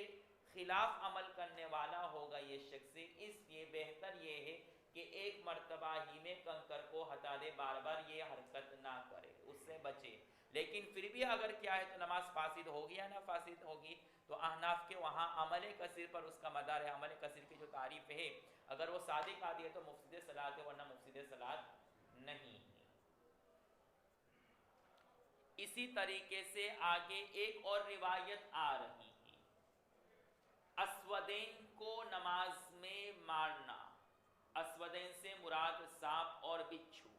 B: خلاف عمل کرنے والا ہوگا یہ شخص، اس لیے بہتر یہ ہے کہ ایک مرتبہ ہی میں کنکر کو ہٹا دے، بار بار یہ حرکت نہ کرے، اس سے بچے۔ لیکن پھر بھی اگر کیا ہے تو نماز فاسد ہوگی یا نہ فاسد ہوگی؟ تو احناف کے وہاں عمل کثیر پر اس کا مدار ہے۔ عمل کثیر کی جو تعریف ہے اگر وہ صادق آدھی ہے تو مفسد صلاۃ ہے، ورنہ مفسد صلاۃ نہیں ہے۔ اسی طریقے سے آگے ایک اور روایت آ رہی ہے، اسودین کو نماز میں مارنا۔ اسودین سے مراد سانپ اور بچھو۔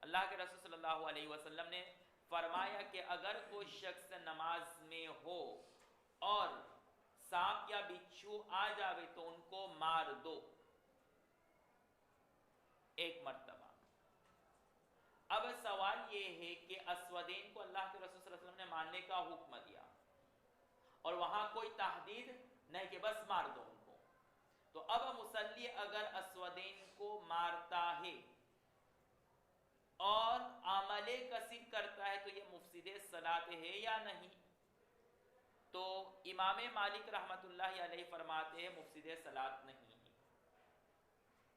B: اللہ کے رسول صلی اللہ علیہ وسلم نے فرمایا کہ اگر کوئی شخص نماز میں ہو اور سانپ یا بچھو آ جاوے تو ان کو مار دو ایک مرتبہ۔ اب سوال یہ ہے کہ اسودین کو اللہ کے رسول صلی اللہ علیہ وسلم نے مارنے کا حکم دیا اور وہاں کوئی تحدید نہیں کہ بس مار دو ان کو، تو اب مصلی اگر اسودین کو مارتا ہے اور عمل کثیر کرتا ہے تو یہ مفسد صلاۃ ہے یا نہیں؟ تو امام مالک رحمت اللہ علیہ فرماتے ہیں مفسد صلاۃ نہیں ہے۔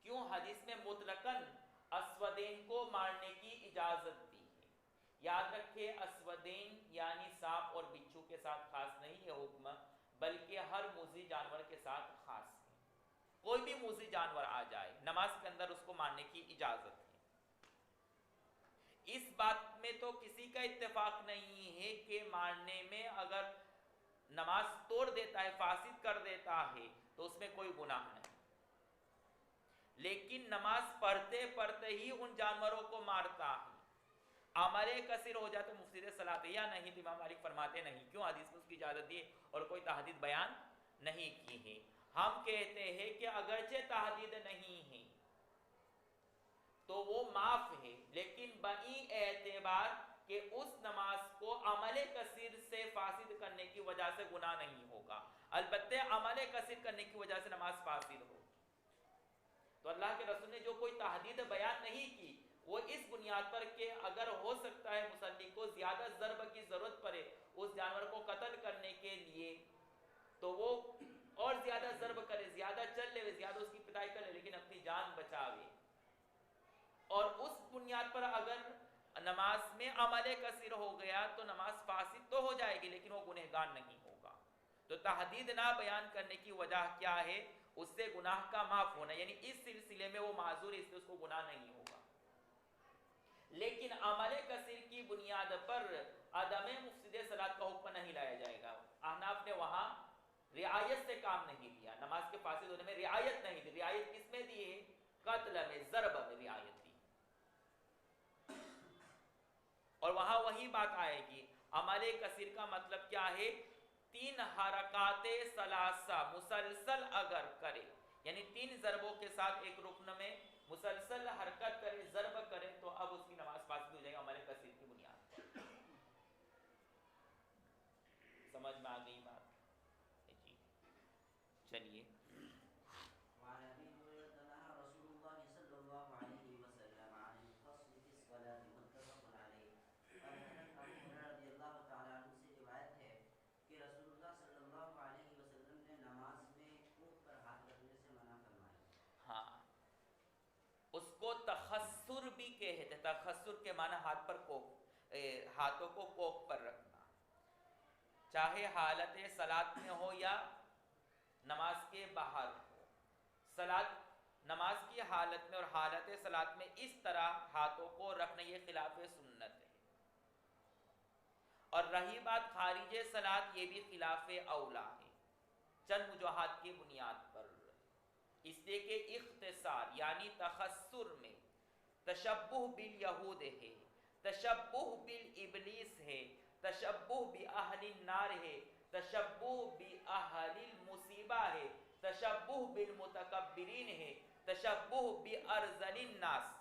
B: کیوں؟ حدیث میں مطلقاً اسودین کو مارنے کی اجازت دی ہے۔ یاد رکھے اسودین یعنی سانپ اور بچھو کے ساتھ خاص نہیں ہے حکم، بلکہ ہر موذی جانور کے ساتھ خاص ہے۔ کوئی بھی موذی جانور آ جائے نماز کے اندر اس کو مارنے کی اجازت ہے۔ اس بات میں تو کسی کا اتفاق نہیں ہے کہ مارنے میں اگر نماز توڑ دیتا ہے، فاسد کر دیتا ہے تو اس میں کوئی گناہ نہیں، لیکن نماز پڑھتے پڑھتے ہی ان جانوروں کو مارتا ہے، عمل کثیر ہو جائے تو مفسد صلاۃ ہے یا نہیں؟ تو امام مالک فرماتے نہیں۔ کیوں؟ حدیث میں اس کی اجازت دی اور کوئی تحدید بیان نہیں کی ہے۔ ہم کہتے ہیں کہ اگرچہ تحدید نہیں ہے تو وہ معاف ہے، لیکن بئی اعتبار کہ اس نماز کو عمل کثیر سے فاسد کرنے کی وجہ سے گناہ نہیں ہوگا، البتہ عمل کثیر کرنے کی وجہ سے نماز فاسد ہو۔ تو اللہ کے رسول نے جو کوئی تحدید بیان نہیں کی وہ اس بنیاد پر کہ اگر ہو سکتا ہے مصلی کو زیادہ ضرب کی ضرورت پڑے اس جانور کو قتل کرنے کے لیے تو وہ اور زیادہ ضرب کرے، زیادہ چل لے، زیادہ اس کی پٹائی کرے، لیکن اپنی جان بچاوے، اور اس بنیاد پر اگر نماز میں عمل کثیر ہو گیا تو نماز فاسد تو ہو جائے گی لیکن وہ گنہگار نہیں ہوگا۔ تو تحدید نہ بیان کرنے کی وجہ کیا ہے؟ اس سے گناہ کا معاف ہونا، یعنی اس سلسلے میں وہ معذور ہے، اس سے اس کو گناہ نہیں ہوگا۔ لیکن عمل کثیر کی بنیاد پر عدم مفسد صلاۃ کا حکم نہیں لایا جائے گا۔ احناف نے وہاں رعایت سے کام نہیں لیا، نماز کے فاسد ہونے میں رعایت نہیں دی۔ رعایت کس میں دی ہے؟ قتل میں، ضرب میں رعایت دی۔ اور وہاں وہی بات آئے گی، عمل کثیر کا مطلب کیا ہے؟ 3 حرکات ثلاثہ مسلسل اگر کرے، یعنی 3 ضربوں کے ساتھ ایک رکن میں مسلسل حرکت کرے، ضرب کرے، تو اب اس کی نماز فاسد ہو جائے گا عمل کثیر کی بنیاد پر۔ سمجھ میں آ گئی بات؟ جی چلیے۔ اس کو تخسر بھی کہتے ہیں، تخسر کے معنی ہاتھ پر کوک، ہاتھوں کو کوک پر رکھنا، چاہے حالت صلاۃ میں ہو یا نماز کے باہر ہو۔ صلاۃ نماز کی حالت میں اور حالت صلاۃ میں اس طرح ہاتھوں کو رکھنا یہ خلاف سنت ہے، اور رہی بات خارج صلاۃ، یہ بھی خلاف اولا ہے چند وجوہات کی بنیاد پر، اس لیے کہ اختصار یعنی تخسر میں تشبہ بالیہود ہے، تشبہ بالابلیس ہے، تشبہ باہل النار ہے، تشبہ باہل المصیبہ ہے، تشبہ بالمتکبرین ہے، تشبہ بارذل الناس،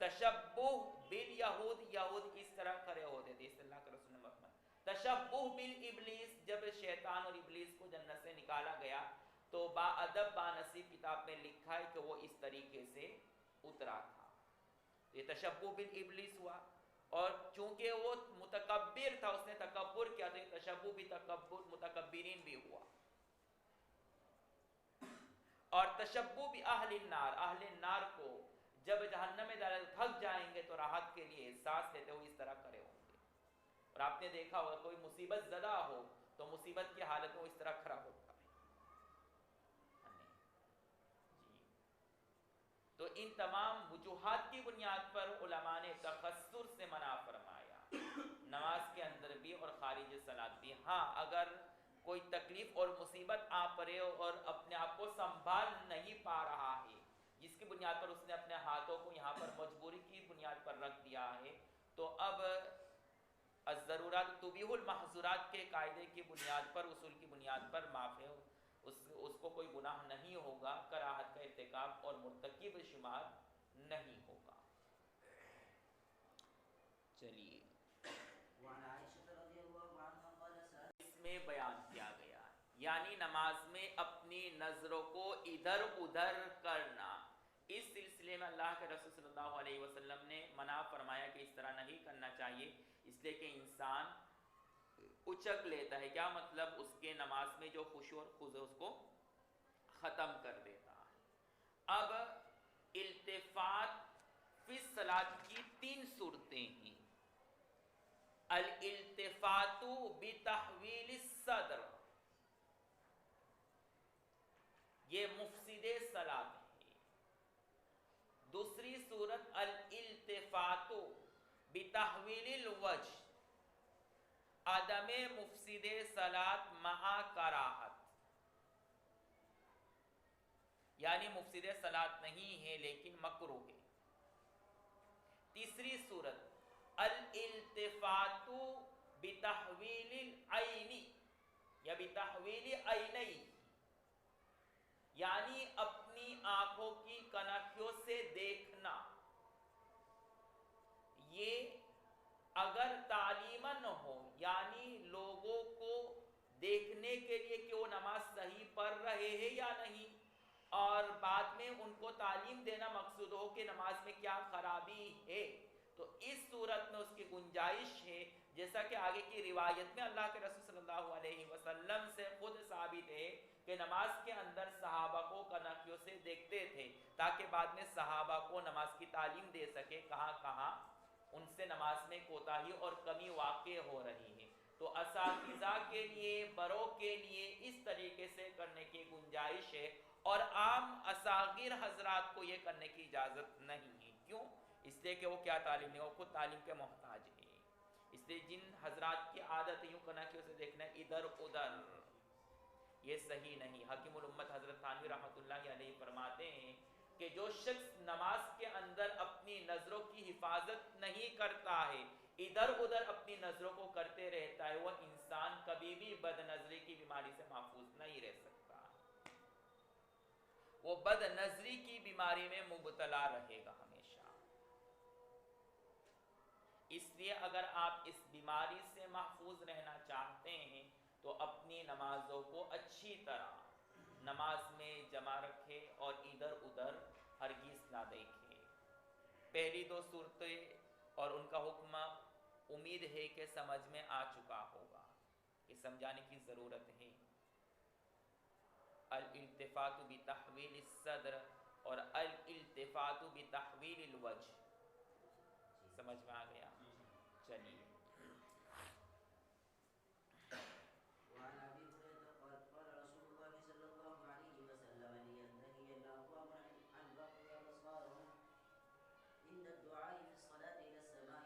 B: تشبہ بالیہود، یہود اس طرح کھڑے ہوتے تھے، اس طرح اللہ کے رسول نے فرمایا۔ تشبہ بالابلیس، جب شیطان اور ابلیس کو جنت سے نکالا گیا تو با ادب با نصیب کتاب میں لکھا ہے کہ وہ اس طریقے سے اترا تھا، یہ تشبہ بالابلیس ہوا، اور چونکہ وہ متکبر تھا، اس نے تکبر کیا، تو یہ تشبہ بتکبر متکبرین بھی ہوا۔ اور تشبہ باہل النار، اہل النار کو جب جہنم میں ڈالے تھک جائیں گے تو راحت کے لیے سانس لیتے ہوئے اس طرح کرے ہوں گے، اور آپ نے دیکھا ہوگا کوئی مصیبت زدہ ہو تو مصیبت کی حالت میں وہ اس طرح کھڑا ہوتا ہے۔ جی تو ان تمام وجوہات کی بنیاد پر علماء نے تخسر سے منع فرمایا، نماز کے اندر بھی اور خارج صلاۃ بھی۔ ہاں اگر کوئی تکلیف اور مصیبت آ پڑے اور اپنے آپ کو سنبھال نہیں پا رہا ہے، جس کی بنیاد پر اس نے اپنے ہاتھوں کو یہاں پر مجبوری کی بنیاد پر رکھ دیا ہے، تو اب الضرورات تبیح المحظورات کے قاعدے کی بنیاد پر، اصول کی بنیاد پر معاف ہے، اس کو کوئی گناہ نہیں ہوگا، کراہت کا ارتکاب اور مرتکب شمار نہیں ہوگا۔ چلیے اس میں بیان کیا گیا ہے، یعنی نماز میں اپنی نظروں کو ادھر ادھر کرنا، اس سلسلے میں اللہ کے رسول صلی اللہ علیہ وسلم نے منع فرمایا کہ اس طرح نہیں کرنا چاہیے، اس لیے کہ انسان اچک لیتا ہے، کیا مطلب اس کے نماز میں جو خشوع اور خضوع اس کو ختم کر دیتا ہے۔ اب التفات فی الصلاۃ کی 3 صورتیں ہیں۔ الالتفات بتحویل الصدر، یہ مفسد صلاۃ ہے۔ دوسری صورت الالتفات بتحویل الوجہ، عدم مفسد صلاۃ مع کراہت، یعنی مفسد صلاۃ نہیں ہے لیکن مکروہ ہے۔ تیسری صورت الالتفات بتحویل العین یا بتحویل عینی، یعنی اپنی آنکھوں کی کنکھیوں سے دیکھنا، یہ اگر تعلیماً ہو، یعنی لوگوں کو دیکھنے کے لیے کہ وہ نماز صحیح پڑھ رہے ہیں یا نہیں، اور بعد میں ان کو تعلیم دینا مقصود ہو کہ نماز میں کیا خرابی ہے، تو اس صورت میں اس کی گنجائش ہے، جیسا کہ آگے کی روایت میں اللہ کے رسول صلی اللہ علیہ وسلم سے خود ثابت ہے کہ نماز کے اندر صحابہ کو کنکھیوں سے دیکھتے تھے، تاکہ بعد میں صحابہ کو نماز کی تعلیم دے سکے، کہاں کہاں ان سے نماز میں کوتاہی اور کمی واقع ہو رہی ہے، تو اساتذہ کے لیے، بڑوں کے لیے اس طریقے سے کرنے کی گنجائش ہے، اور عام اصاغر حضرات کو یہ کرنے کی اجازت نہیں ہے۔ کیوں؟ اس لیے کہ وہ کیا تعلیم ہے، وہ خود تعلیم کے محتاج ہے۔ اس لیے جن حضرات کی عادت یوں کرنا کہ اسے دیکھنا ادھر ادھر، یہ صحیح نہیں۔ حکیم الامت حضرت تھانوی رحمۃ اللہ علیہ فرماتے ہیں کہ جو شخص نماز کے اندر اپنی نظروں کی حفاظت نہیں کرتا ہے، ادھر ادھر اپنی نظروں کو کرتے رہتا ہے، وہ انسان کبھی بھی بد نظری کی بیماری سے محفوظ نہیں رہ سکتا، وہ بد نظری کی بیماری میں مبتلا رہے گا ہمیشہ۔ اس لیے اگر آپ اس بیماری سے محفوظ رہنا چاہتے ہیں تو اپنی نمازوں کو اچھی طرح نماز میں جمع رکھے اور ادھر ادھر ہرگز نہ دیکھے۔ پہلی دو صورتیں اور ان کا حکم امید ہے کہ سمجھ میں آ چکا ہوگا، کہ سمجھانے کی ضرورت ہے۔ الالتفات بتحویل الصدر اور الالتفات بتحویل الوجہ، سمجھ میں آ گیا؟ چلیے۔
C: وعن ابي هريره قال قال رسول الله صلى الله عليه وسلم لينتهي الاقوام عن رفع ابصارهم عند الدعاء في الصلاه الى السماء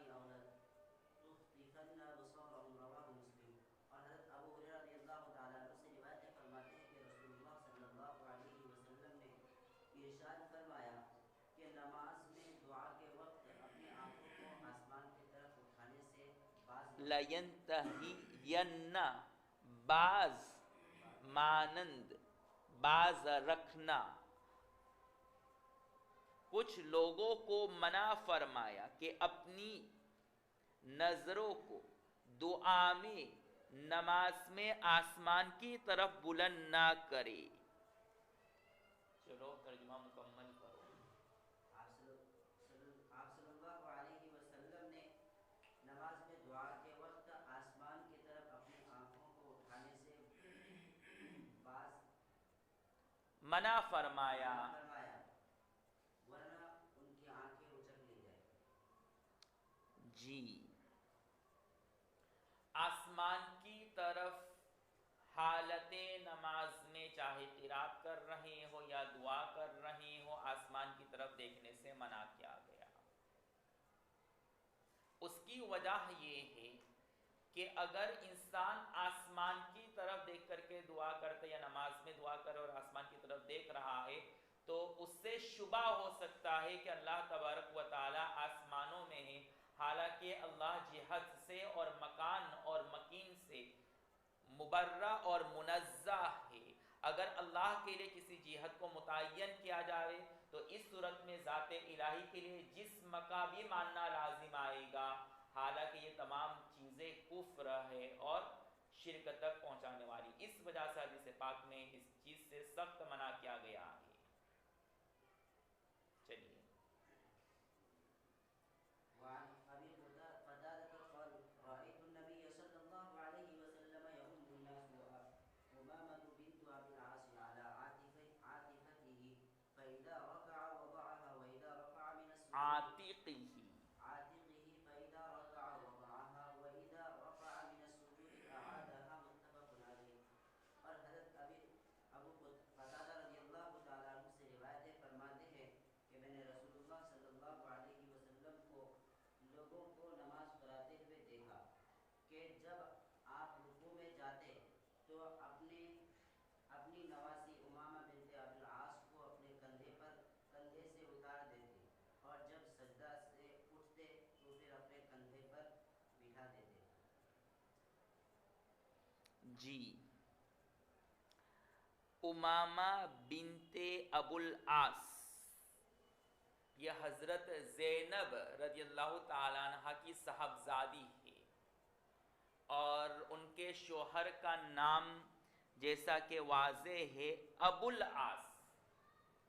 C: او لتخطفن ابصارهم، رواه مسلم۔ اور حضرت ابو ہریرہ رضی اللہ تعالیٰ عنہ سے روایت فرماتے ہیں کہ رسول اللہ صلی اللہ علیہ وسلم نے ارشاد فرمایا کہ نماز میں دعا کے وقت اپنی آنکھوں کو آسمان کی طرف اٹھانے سے باز
B: لَيَنْتَهِيَنَّ، باز مانند باز رکھنا، کچھ لوگوں کو منع فرمایا کہ اپنی نظروں کو دعا میں نماز میں آسمان کی طرف بلند نہ کرے۔ چلو ترجمہ مکمل کرو۔
C: آپ صلی اللہ علیہ وسلم نے نماز میں دعا کے وقت آسمان کی طرف اپنی آنکھوں کو اٹھانے سے باز
B: منع فرمایا،
C: ورنہ ان کی آنکھیں اچک لی جائیں۔
B: جی، آسمان کی طرف حالت نماز میں چاہے قرات کر رہے ہو یا دعا کر رہے ہو، آسمان کی طرف دیکھنے سے منع کیا گیا۔ اس کی وجہ یہ ہے کہ اگر انسان آسمان کی طرف دیکھ کر کے دعا کرتے یا نماز میں دعا کرے اور آسمان کی طرف دیکھ رہا ہے تو اس سے شبہ ہو سکتا ہے کہ اللہ تبارک و تعالی آسمانوں میں ہے، حالانکہ اللہ جہت سے اور مکان اور مکین سے مبرہ اور منزہ ہے۔ اگر اللہ کے لیے کسی جہت کو متعین کیا جائے تو اس صورت میں ذات الہی کے لیے جسم کا بھی ماننا لازم آئے گا، حالانکہ یہ تمام چیزیں کفر ہے اور شرک تک پہنچانے والی۔ اس وجہ سے حدیث پاک میں اس چیز سے سخت منع کیا گیا ہے۔ چلیے۔
C: وعن ابي قتادة قال رأيت النبي صلى الله عليه وسلم يؤم الناس وأمامة بنت أبي العاص على عاتقته فإذا ركع وضعها وإذا رفع من السجود
B: عاتقه
C: فإذا ركع وضعها وإذا رفع من السجود أعادها، متفق عليه۔ اور حضرت ابو قتادہ رضی اللہ تعالیٰ عنہ سے روایت فرماتے ہیں کہ میں نے رسول اللہ صلی اللہ علیہ وسلم کو لوگوں کو نماز پڑھاتے ہوئے دیکھا کہ جب آپ رکوع میں جاتے تو اپنی نواسی امامہ بنت ابی العاص کو اپنے کندھے سے اتار دیتے، اور جب سجدہ سے اٹھتے تو پھر اپنے کندھے پر بٹھا دیتے۔
B: جی، امامہ بنت ابو العاص یہ حضرت زینب رضی اللہ تعالیٰ عنہ کی صاحبزادی ہے، اور ان کے شوہر کا نام جیسا کہ واضح ہے ابو العاص،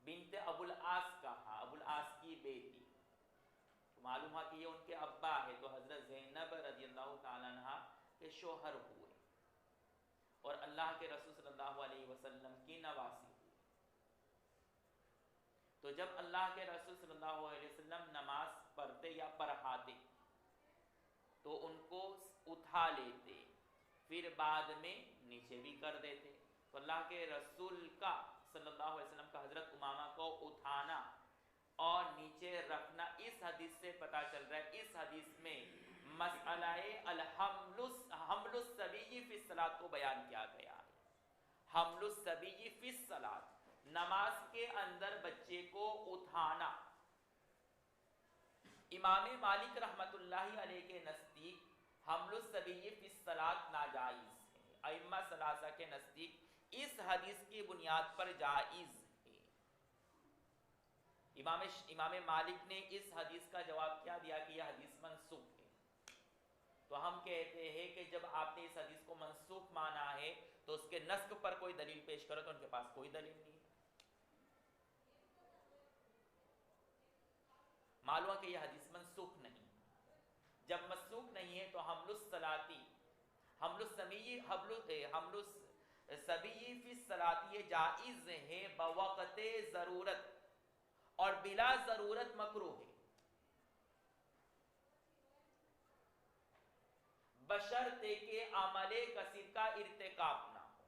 B: بنت ابو العاص کہا، ابو العاص کی بیٹی، تو معلوم ہوا کہ یہ ان کے ابا ہے، تو حضرت زینب رضی اللہ تعالیٰ عنہ کے شوہر ہوئے اور اللہ کے رسول صلی اللہ علیہ وسلم کی نواسی ہوئی۔ تو جب اللہ کے رسول صلی اللہ علیہ وسلم نماز پڑھتے یا پڑھاتے تو ان کو اٹھا لیتے، پھر بعد میں نیچے بھی کر دیتے. تو اللہ کے رسول کا صلی اللہ علیہ وسلم کا حضرت امامہ کو اٹھانا اور نیچے رکھنا، اس حدیث سے پتہ چل رہا ہے، اس حدیث میں مسئلہ حمل الصبی فی الصلاۃ کو بیان کیا گیا ہے. حمل الصبی فی الصلاۃ، نماز کے اندر بچے کو اٹھانا. امام مالک رحمت اللہ علیہ کے نزدیک حمل الصبی فی الصلاۃ ناجائز ہے. ائمہ ثلاثہ کے نزدیک اس حدیث کی بنیاد پر جائز ہے. امام مالک نے اس حدیث کا جواب کیا دیا کہ یہ حدیث منسوخ ہے. تو ہم کہتے ہیں کہ جب آپ نے اس حدیث کو منسوخ مانا ہے تو اس کے نسخ پر کوئی دلیل پیش کرو، تو ان کے پاس کوئی دلیل نہیں ہے. معلوم ہے کہ یہ حدیث منسوخ نہیں. جب منسوخ نہیں ہے تو حمل الصلاتی، حمل الصبی فی الصلاۃ یہ جائز ہے بوقت ضرورت، اور بلا ضرورت مکروہ ہے، بشرطے کہ عمل کثیر کا ارتکاب نہ ہو.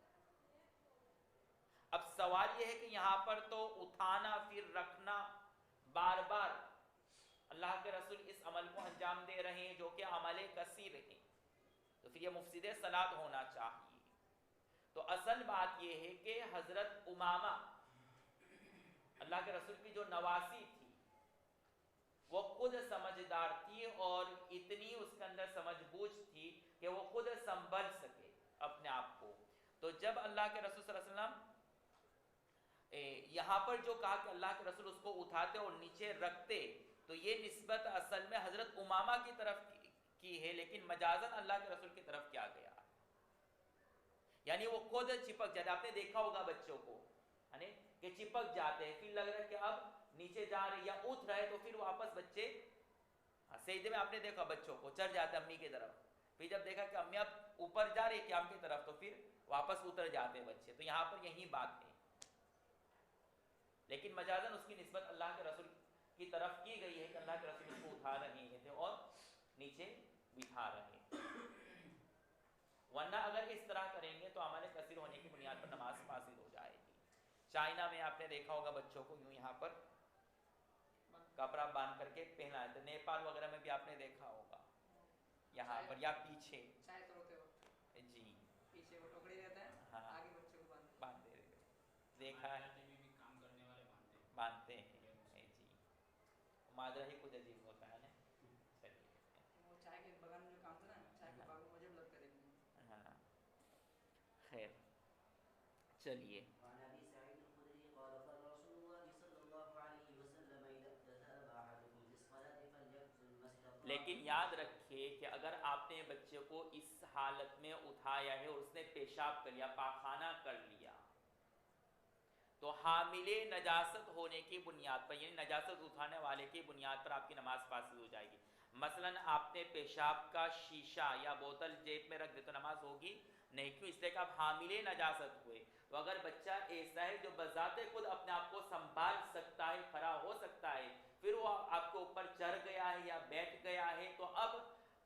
B: اب سوال یہ ہے کہ یہاں پر تو اٹھانا پھر رکھنا بار بار اللہ کے رسول اس عمل کو انجام دے رہے ہیں جو کہ عمل کثیر ہے، تو پھر یہ مفسد صلاۃ ہونا چاہیے. تو اصل بات یہ ہے کہ حضرت امامہ اللہ کے رسول کی جو نواسی تھی وہ خود سمجھدار تھی اور اتنی اس کے اندر سمجھ بوجھ تھی کہ وہ خود سنبھل سکے اپنے آپ کو. تو جب اللہ کے رسول صلی اللہ علیہ وسلم یہاں پر جو کہا کہ اللہ کے رسول اس کو اٹھاتے اور نیچے رکھتے، تو یہ نسبت اصل میں حضرت امامہ کی طرف کی ہے، لیکن مجازن اللہ کے رسول کی طرف کیا گیا، یعنی وہ خود چپک جاتے. آپ نے دیکھا ہوگا بچوں کو یعنی کہ چپک جاتے ہیں، پھر لگ رہا ہے کہ اب نیچے جا رہے یا اٹھ رہے، تو پھر واپس بچے سجدے میں آپ نے دیکھا بچوں کو چڑھ جاتے امی کی طرف، پھر جب دیکھا کہ امی اب اوپر جا رہی قیام کی طرف تو پھر واپس اتر جاتے بچے. تو یہاں پر یہی بات ہے، لیکن مجازن اس کی نسبت اللہ کے رسول کی طرف کی گئی ہے کہ اللہ کے رسول اس کو اٹھا رہے تھے اور نیچے بٹھا رہے تھے. ورنہ اگر اس طرح کریں گے تو عمل کثیر ہونے کی بنیاد پر نماز فاسد ہو جائے گی. چائنا میں آپ نے دیکھا ہوگا بچوں کو یوں یہاں پر کپڑا باندھ کر کے پہنا ہے. نیپال وغیرہ میں بھی آپ نے دیکھا ہوگا یہاں پر یا پیچھے جی
D: پیچھے وہ ٹوکری رہتا ہے،
B: ہاں
D: آگے بچوں کو
B: باندھتے دیکھا ہے، باندھتے ہیں جی. ماجرا ہی کچھ عجیب ہوتا ہے نا.
D: وہ چائے کے بغل میں جو کام تھا نا، چائے کے باغ میں مجھے بھی لگتا ہے دیکھنے میں.
B: ہاں خیر چلیے.
C: وعن ابي سعيد الخدري قال قال رسول الله صلى الله عليه وسلم اذا ذهب احدكم للصلاه فليبذل ما استطاع.
B: لیکن یاد رکھیے کہ اگر آپ نے بچے کو اس حالت میں اٹھایا ہے اور اس نے پیشاب کر لیا، پاخانہ کر لیا، تو حامل نجاست ہونے کی بنیاد پر، یعنی نجاست اٹھانے والے کی بنیاد پر آپ کی نماز فاسد ہو جائے گی. مثلا آپ نے پیشاب کا شیشہ یا بوتل جیب میں رکھ دے تو نماز ہوگی نہیں. کیوں؟ اس لیے کہ آپ حامل نجاست ہوئے. تو اگر بچہ ایسا ہے جو بذات خود اپنے آپ کو سنبھال سکتا ہے، کھڑا ہو سکتا ہے، پھر وہ آپ کے اوپر چڑھ گیا ہے یا بیٹھ گیا ہے، تو اب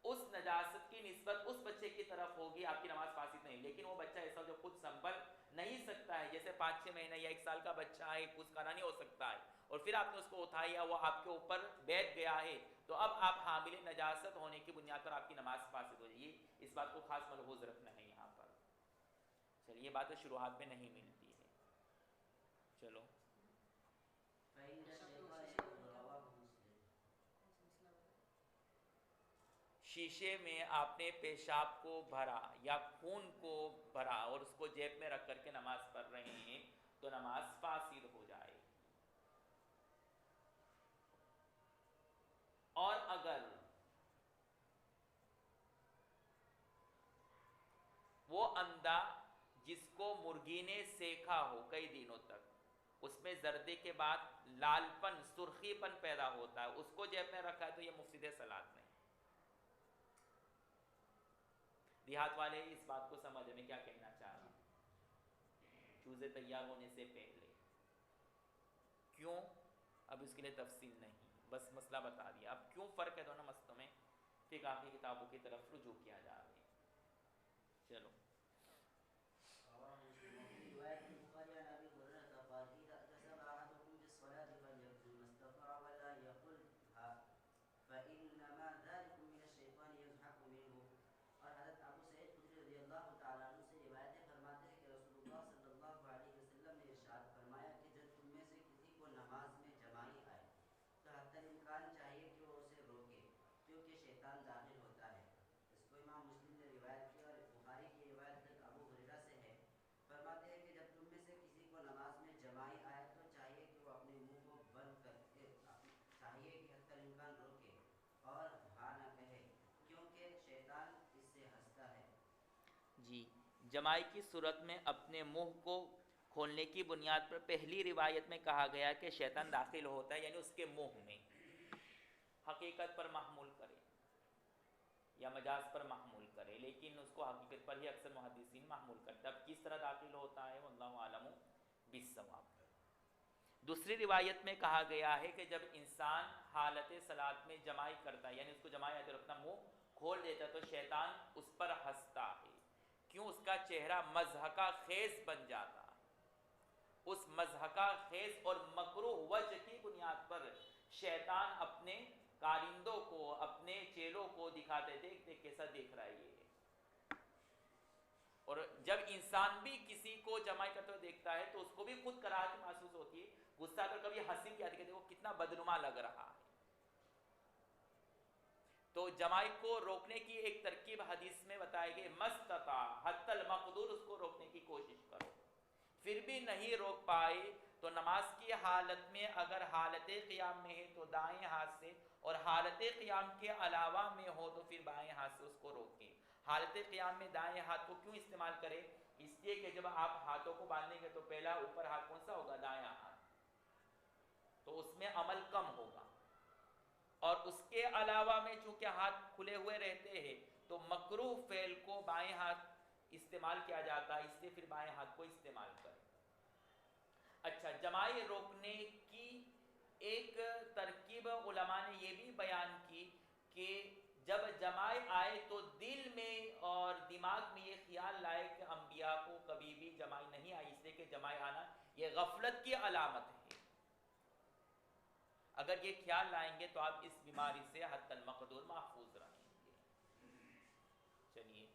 B: اس نجاست کی نسبت اس بچے کی طرف ہوگی، آپ کی نماز فاسد نہیں. لیکن وہ بچہ ایسا جو خود سنبھل نہیں سکتا ہے، جیسے 5-6 مہینے یا 1 سال کا بچہ ہے، کچھ کھڑا نہیں ہو سکتا ہے، اور پھر آپ نے اس کو اٹھایا، وہ آپ کے اوپر بیٹھ گیا ہے، تو اب آپ حامل نجاست ہونے کی بنیاد پر آپ کی نماز فاسد ہو جائے گی. اس بات کو خاص ملحوظ رکھنا ہے یہاں پر. چلیے، یہ باتیں شروعات میں نہیں ملتی ہے. چلو
C: فإن الشيطان رواه مسلم.
B: شیشے میں آپ نے پیشاب کو بھرا یا خون کو بھرا اور اس کو جیب میں رکھ کر کے نماز پڑھ رہے ہیں تو نماز فاسد ہو جائے. اور اگر وہ اندھا جس کو مرغی نے سیکھا ہو کئی دنوں تک، اس میں زردے کے بعد لال پن، سرخی پن پیدا ہوتا ہے، اس کو جیب میں رکھا ہے تو یہ مفسد صلاۃ نہیں. دیہات والے اس بات کو سمجھ میں کیا کہنا چاہ رہا ہوں، چوزے تیار ہونے سے پہلے. کیوں؟ اب اس کے لیے تفصیل نہیں، بس مسئلہ بتا دیا. اب کیوں فرق ہے دونوں مسئلوں میں؟ فقہ کی کتابوں کی طرف رجوع کیا جاوے. چلو
C: رواه مسلم وفي رواية البخاري عن أبي هريرة قال إذا اغتسل أحدكم بالصلاة فليغسل ما استطاع ولا يقلها فإنما ذلكم من الشيطان يضحك منه. اور حضرت ابو سعید خدری رضی اللہ تعالیٰ عنہ سے روایت ہے، فرماتے ہیں کہ رسول اللہ صلی اللہ علیہ وسلم نے ارشاد فرمایا کہ جب تم میں سے کسی کو نماز میں جمائی آئے تو حتی الامکان چاہیے کہ وہ اسے روکے، کیونکہ شیطان داخل ہوتا ہے. اس کو امام مسلم نے روایت کی اور بخاری کی روایت حضرت ابو ہریرہ سے ہے. فرماتے ہیں کہ جب تم میں سے کسی کو نماز میں جمائی آئے تو چاہیے کہ وہ اپنے منہ کو بند کر کے چاہیے کہ حتی الامکان روکے اور ہاں نہ کہے، کیونکہ شیطان اس سے ہنستا ہے.
B: جی، جمائی کی صورت میں اپنے منہ کو کھولنے کی بنیاد پر پہلی روایت میں کہا گیا کہ شیطان داخل ہوتا ہے، یعنی اس کے منہ میں. حقیقت پر محمول کرے یا مجاز پر محمول کرے، لیکن اس کو حقیقت پر ہی اکثر محدثین محمول کرتے. اب کس طرح داخل ہوتا ہے واللہ اعلم بالصواب. دوسری روایت میں کہا گیا ہے کہ جب انسان حالت صلاۃ میں جمائی کرتا ہے، یعنی اس کو جمائی آتے اپنا منہ کھول دیتا ہے، تو شیطان اس پر ہنستا ہے. کیوں؟ اس کا چہرہ مضحکہ خیز بن جاتا ہے. اس مضحکہ خیز اور مکروہ وجہ کی بنیاد پر شیطان اپنے کارندوں کو، اپنے چیلوں کو دکھاتے، دیکھتے کیسا دیکھ رہا ہے یہ. اور جب انسان بھی کسی کو جمائی کرتے ہوئے دیکھتا ہے تو اس کو بھی خود کراہت محسوس ہوتی ہے، غصہ کر کبھی ہنسی بھی آتی ہے کہ دیکھو کتنا بدنما لگ رہا ہے. تو جمائی کو روکنے کی ایک ترکیب حدیث میں بتائی گئی، مستطاع حتی المقدور، اس کو روکنے کی کوشش کرو. پھر بھی نہیں روک پائے تو نماز کی حالت میں اگر حالت قیام میں ہے تو دائیں ہاتھ سے، اور حالت قیام کے علاوہ میں ہو تو پھر بائیں ہاتھ سے اس کو روکیں. حالت قیام میں دائیں ہاتھ کو کیوں استعمال کریں؟ اس لیے کہ جب آپ ہاتھوں کو باندھیں گے تو پہلا اوپر ہاتھ کون سا ہوگا؟ دایاں ہاتھ. تو اس میں عمل کم ہوگا. اور اس کے علاوہ میں چونکہ ہاتھ کھلے ہوئے رہتے ہیں تو مکروہ فعل کو بائیں ہاتھ استعمال کیا جاتا ہے، اس لیے پھر بائیں ہاتھ کو استعمال کریں. اچھا، جمائی روکنے کی ایک ترکیب علماء نے یہ بھی بیان کی کہ جب جمائی آئے تو دل میں اور دماغ میں یہ خیال لائے کہ انبیاء کو کبھی بھی جمائی نہیں آئی، اس لیے کہ جمائی آنا یہ غفلت کی علامت ہے. اگر یہ خیال لائیں گے تو آپ اس بیماری سے حتی المقدور محفوظ رہیں گے. چلیے.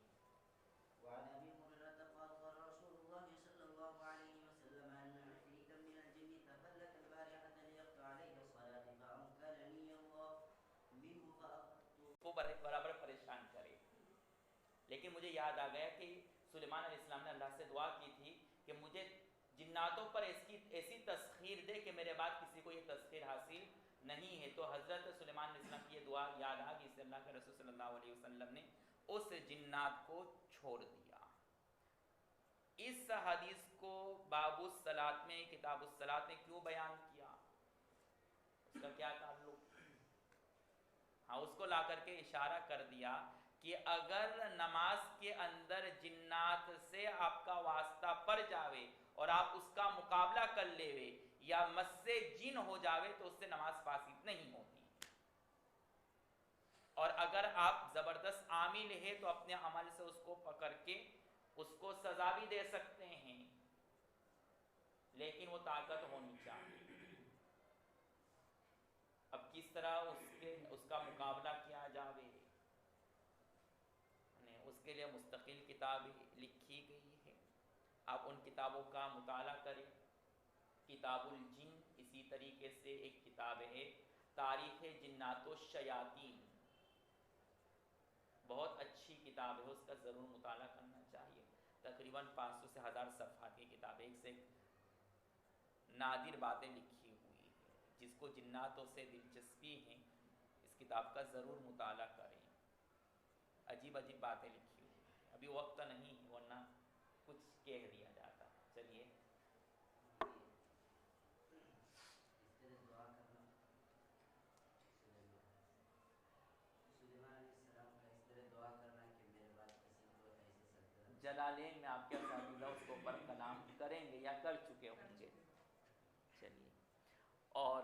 C: وعن ابي هريره قال قال رسول الله صلى الله عليه وسلم ان عفريتا من الجن تفلت البارحه ليقطع عليه الصلاه فامكنني الله منه فاخذته.
B: وہ برابر پریشان کرے. لیکن مجھے یاد آ گیا کہ سلیمان علیہ السلام نے اللہ سے دعا کی تھی کہ مجھے جناتوں پر ایسی تسخیر دے کہ میرے بعد کسی کو یہ تسخیر حاصل نہیں ہے. تو حضرت سلیمان علیہ السلام کی یہ دعا یاد آ گئی، اس سے اللہ کے رسول صلی اللہ علیہ وسلم نے اس جنات کو چھوڑ دیا. اس حدیث کو باب الصلاۃ میں، کتاب الصلاۃ میں کیوں بیان کیا؟ اس کا کیا تعلق؟ ہاں، اس کو لا کر کے اشارہ کر دیا کہ اگر نماز کے اندر جنات سے آپ کا واسطہ پڑ جاوے اور آپ اس کا مقابلہ کر لیوے یا مس سے جن ہو جاوے تو اس سے نماز فاسد نہیں ہوتی. اور اگر آپ زبردست عامل ہے تو اپنے عمل سے اس کو پکڑ کے اس کو سزا بھی دے سکتے ہیں، لیکن وہ طاقت ہونی چاہیے. اب کس طرح اس کا مقابلہ کیا جاوے، اس کے لیے مستقل کتاب لکھی گئی ہے. آپ ان کتابوں کا مطالعہ کریں. کتاب الجن، اسی طریقے سے ایک کتاب ہے تاریخ جنات و شیاطین، بہت اچھی کتاب ہے، اس کا ضرور مطالعہ کرنا چاہیے. تقریباً 500 سے 1000 صفحات کی کتاب ہے، ایک سے ایک نادر باتیں لکھی ہوئی ہیں. جس کو جناتوں سے دلچسپی ہیں اس کتاب کا ضرور مطالعہ کریں. عجیب عجیب باتیں لکھی ہوئی ہیں. ابھی وقت نہیں ورنہ کچھ کہہ دیا جاتا. چلیے. جلالین میں آپ کے اساتذہ اس کے اوپر کلام کریں گے یا کر چکے ہوں گے. چلیے. اور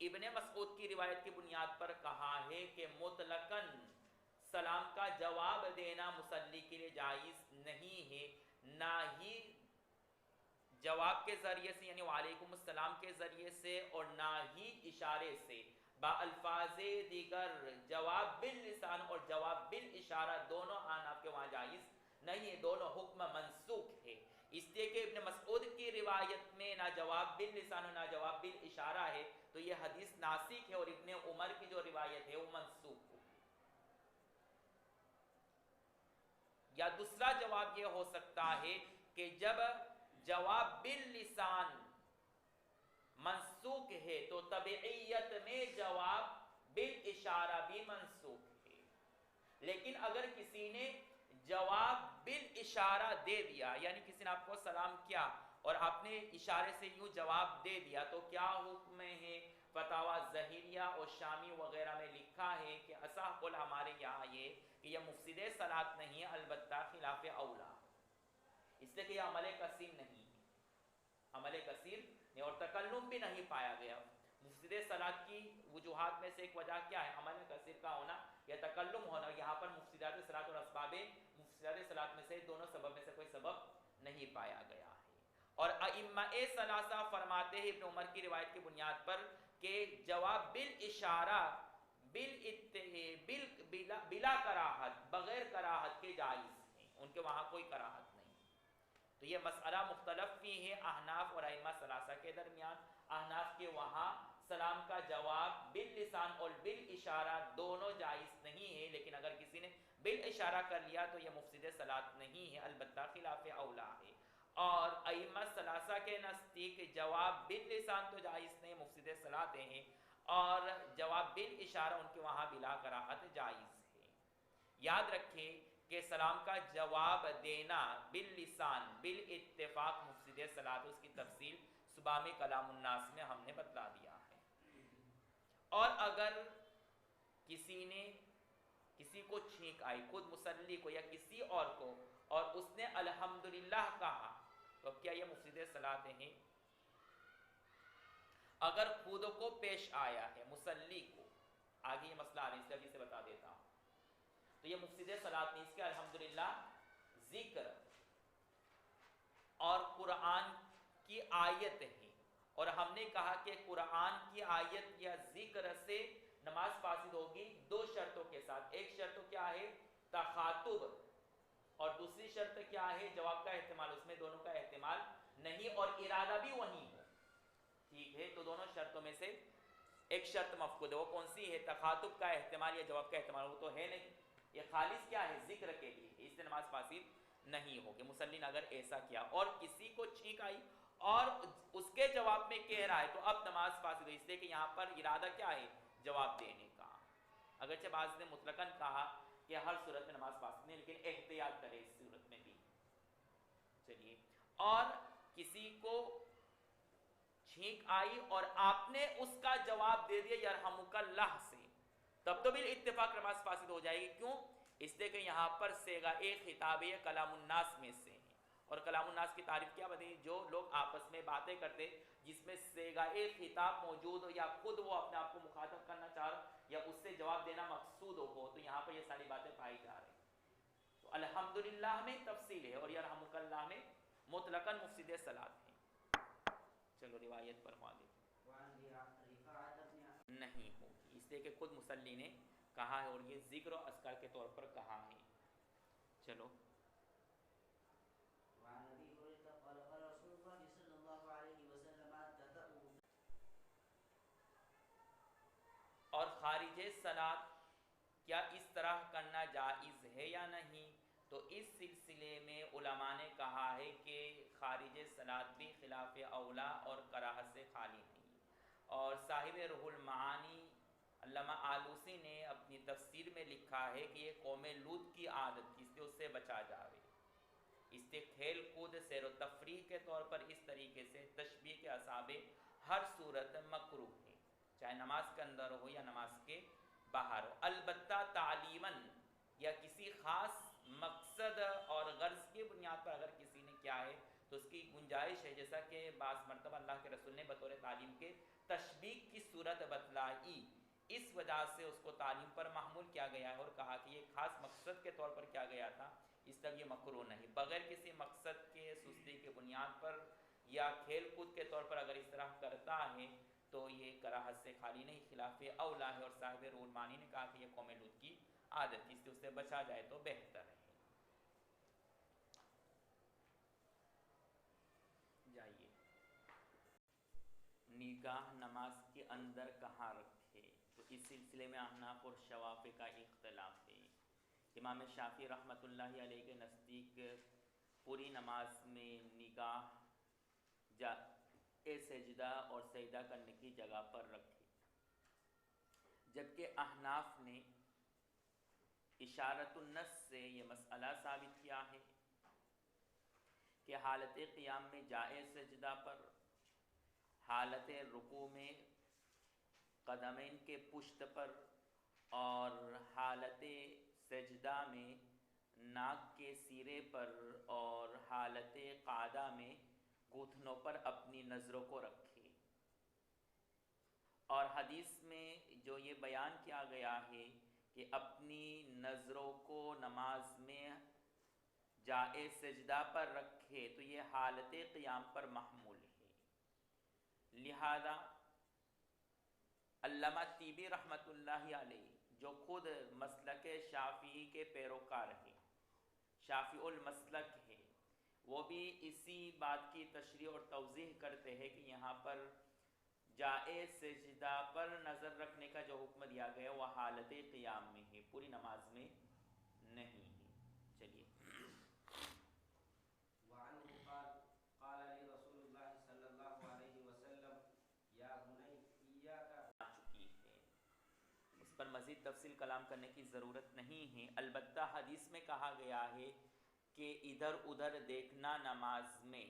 B: ابن مسعود کی روایت کی بنیاد پر کہا ہے کہ مطلقاً سلام کا جواب دینا مصلی کے لیے جائز نہیں ہے، نہ ہی جواب کے ذریعے سے یعنی وعلیکم السلام کے ذریعے سے، اور نہ ہی اشارے سے۔ با الفاظ دیگر جواب باللسان اور جواب بالاشارہ دونوں آپ کے وہاں جائز نہیں ہے، دونوں حکم منسوخ ہے، اس لیے کہ ابن مسعود کی روایت میں نہ جواب باللسان اور نہ جواب بالاشارہ ہے، تو یہ حدیث ناسخ ہے، اور ابن عمر کی جو روایت ہے وہ منسوخ ہے۔ یا دوسرا جواب یہ ہو سکتا ہے کہ جب جواب باللسان منسوخ ہے تو طبعیت میں جواب بالاشارہ بھی منسوخ ہے، لیکن اگر کسی نے جواب بالاشارہ دے دیا، یعنی کسی نے آپ کو سلام کیا اور آپ نے اشارے سے یوں جواب دے دیا، تو کیا حکم ہے؟ فتاوی ظاہریہ اور شامی وغیرہ میں لکھا ہے کہ اصح قول ہمارے یہاں یہ کہ یہ مفسد صلاۃ نہیں ہے، البتہ خلاف اولا، اس لیے کہ یہ عمل کثیر نہیں ہے، عمل کثیر نہیں، اور تکلم بھی نہیں پایا گیا۔ مفسد صلاۃ کی وجوہات میں سے ایک وجہ کیا ہے؟ عمل کثیر کا ہونا یا تکلم ہونا، یہاں پر مفسدات صلاۃ اور اسباب مفسدات صلاۃ میں سے دونوں سبب میں سے کوئی سبب نہیں پایا گیا ہے۔ اور ائمہ ثلاثہ فرماتے ہیں ابن عمر کی روایت کی بنیاد پر کہ جواب بالاشارہ بلا کراہت، بغیر کراہت کے جائز ہیں، ان کے وہاں کوئی کراہت نہیں۔ تو یہ مسئلہ مختلف بھی ہے احناف اور ائمہ ثلاثہ کے درمیان۔ احناف کے وہاں سلام کا جواب باللسان اور بالاشارہ دونوں جائز نہیں ہے، لیکن اگر کسی نے بالاشارہ کر لیا تو یہ مفسد صلاۃ نہیں ہے، البتہ خلاف اولا ہے۔ اور ائمہ ثلاثہ کے نزدیک جواب باللسان تو جائز نہیں، مفسد صلاۃ ہیں، اور جواب بالاشارہ ان کے وہاں بلا کراہت جائز ہے۔ یاد رکھیں کہ سلام کا جواب دینا باللسان بالاتفاق مفسد صلاۃ، اس کی تفصیل صبح میں کلام الناس میں ہم نے بتلا دیا ہے۔ اور اگر کسی کو چھینک آئی، خود مصلی کو یا کسی اور کو، اور اس نے الحمدللہ کہا، تو کیا یہ مفسد صلاۃ ہیں؟ اگر خود کو پیش آیا ہے مصلی کو، آگے یہ مسئلہ آ رہا ہے اس لیے ابھی سے بتا دیتا ہوں، تو یہ مفسد صلاۃ نہیں، اس کے الحمدللہ ذکر اور قرآن کی آیت ہے، اور ہم نے کہا کہ قرآن کی آیت یا ذکر سے نماز فاسد ہوگی دو شرطوں کے ساتھ۔ ایک شرط کیا ہے؟ تخاطب، اور دوسری شرط کیا ہے؟ جواب کا احتمال، اس میں دونوں کا احتمال نہیں اور ارادہ بھی وہی ہو، ٹھیک ہے؟ تو دونوں شرطوں میں سے ایک شرط مفقود ہے، وہ کون سی ہے؟ تخاطب کا احتمال یا جواب کا احتمال، وہ تو ہے نہیں، یہ خالص کیا ہے؟ ذکر کے لیے، اس سے نماز فاسد نہیں ہوگی مصلی نے اگر ایسا کیا۔ اور کسی کو چھینک آئی اور اس کے جواب میں کہہ رہا ہے تو اب نماز فاسد ہے، اس لیے کہ یہاں پر ارادہ کیا ہے؟ جواب دینے کا۔ اگرچہ بعض نے مطلقاً کہا کہ ہر صورت میں نماز فاسد نہیں، لیکن احتیاط کرے اس صورت میں بھی۔ چلیے، اور کسی کو چھینک آئی اور آپ نے اس کا جواب دے دیا یرحمک اللہ سے، تب تو بالاتفاق نماز فاسد ہو جائے گی۔ کیوں؟ اس لیے کہ یہاں پر صیغہ خطاب یہ کلام الناس میں سے ہے، اور کلام الناس کی تعریف کیا بتائی؟ جو لوگ آپس میں باتیں کرتے جس میں صیغہ خطاب موجود ہو، یا خود وہ اپنے آپ کو مخاطب کرنا چاہ رہا یا اس سے جواب دینا مقصود ہو، تو یہاں پر یہ ساری باتیں پائی جا رہی ہیں۔ تو الحمدللہ میں تفصیل ہے، اور یرحمک اللہ میں مطلقاً مفسد صلاۃ ہیں۔ چلو روایت پر ہوا دیکھیں، نہیں ہوگی، اس لیے کہ خود مصلی نے کہا ہے، اور یہ ذکر و اذکار کے طور پر کہا ہے۔ چلو، اور خارج صلاۃ کیا اس طرح کرنا جائز ہے یا نہیں؟ تو اس سلسلے میں علماء نے کہا ہے کہ خارج صلاۃ بھی خلاف اولا اور کراہت سے خالی نہیں، اور صاحب روح المعانی علامہ آلوسی نے اپنی تفسیر میں لکھا ہے کہ یہ قوم لوط کی عادت تھی، اس لیے اس سے بچا جاوے، اس سے کھیل کود سیر و تفریح کے طور پر اس طریقے سے تشبیہ کے اصابع ہر صورت مکروہ ہے، چاہے نماز کے اندر ہو یا نماز کے باہر ہو۔ البتہ تعلیماً یا کسی خاص مقصد اور غرض کی بنیاد پر اگر کسی نے کیا ہے تو اس کی گنجائش ہے، جیسا کہ بعض مرتبہ اللہ کے رسول نے بطور تعلیم کے تشبیہ کی صورت بتلائی، اس وجہ سے اس کو تعلیم پر محمول کیا گیا ہے اور کہا کہ یہ خاص مقصد کے طور پر کیا گیا تھا، اس طرح یہ مکروہ نہیں۔ بغیر کسی مقصد کے سستی کے بنیاد پر یا کھیل کود کے طور پر اگر اس طرح کرتا ہے تو یہ کراہت سے خالی نہیں، خلاف اولا ہے، اور صاحب رول مانی نے کہا کہ یہ قوم لوط کی عادت، اس سے اس سے بچا جائے تو بہتر ہے۔ جائیے، نگاہ نماز کے اندر کہاں رکھے؟ تو اس سلسلے میں احناف اور شوافی کا اختلاف ہے۔ امام شافعی رحمۃ اللہ علیہ کے نزدیک پوری نماز میں نگاہ سجدہ اور سجدہ کرنے کی جگہ پر رکھے، جبکہ احناف نے اشارت النص سے یہ مسئلہ ثابت کیا ہے کہ حالت قیام میں جائز سجدہ پر، حالت رکوع میں قدمین کے پشت پر، اور حالت سجدہ میں ناک کے سیرے پر، اور حالت قعدہ میں گھٹنوں پر اپنی نظروں کو رکھے۔ اور حدیث میں جو یہ بیان کیا گیا ہے کہ اپنی نظروں کو نماز میں جائے سجدہ پر رکھے، تو یہ حالت قیام پر محمول ہے۔ لہذا علامہ طیبی رحمۃ اللہ علیہ جو خود مسلک شافعی کے پیروکار ہیں، شافعی المسلک ہے، وہ بھی اسی بات کی تشریح اور توضیح کرتے ہیں کہ یہاں پر جائے سجدہ پر نظر رکھنے کا جو حکم دیا گیا وہ حالت قیام میں ہے، پوری نماز میں نہیں ہے۔ چلیے،
C: وعنه قال قال لي رسول الله صلى الله عليه وسلم يا بني إياك
B: آ چکی ہے، اس پر مزید تفصیل کلام کرنے کی ضرورت نہیں ہے۔ البتہ حدیث میں کہا گیا ہے کہ ادھر ادھر دیکھنا نماز میں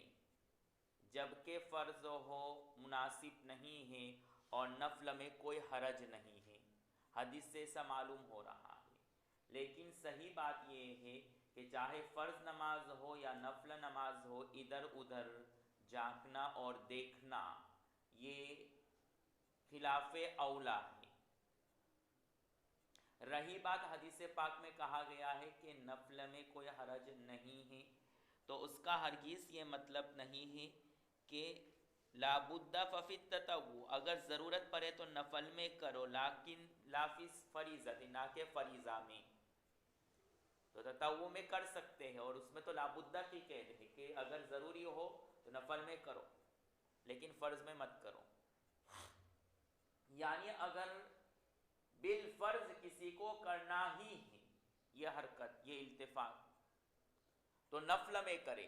B: جبکہ فرض ہو مناسب نہیں ہے اور نفل میں کوئی حرج نہیں ہے۔ حدیث سے ایسا معلوم ہو رہا ہے، لیکن صحیح بات یہ ہے کہ چاہے فرض نماز ہو یا نفل نماز ہو، ادھر ادھر جھانکنا اور دیکھنا یہ خلاف اولا ہے۔ رہی بات حدیث پاک میں کہا گیا ہے کہ نفل میں کوئی حرج نہیں ہے، تو اس کا ہرگز یہ مطلب نہیں ہے کہ لا بد ففی التطوع، اگر ضرورت پڑے تو نفل میں کرو، لیکن لا فی فریضۃ، نہ کہ فریضہ میں۔ تو تطوع میں کر سکتے ہیں، اور اس میں تو لا بد کی قید ہے کہ اگر ضروری ہو تو نفل میں کرو لیکن فرض میں مت کرو۔ یعنی اگر بالفرض کسی کو کرنا ہی ہے یہ حرکت، یہ التفات، تو نفل میں کرے،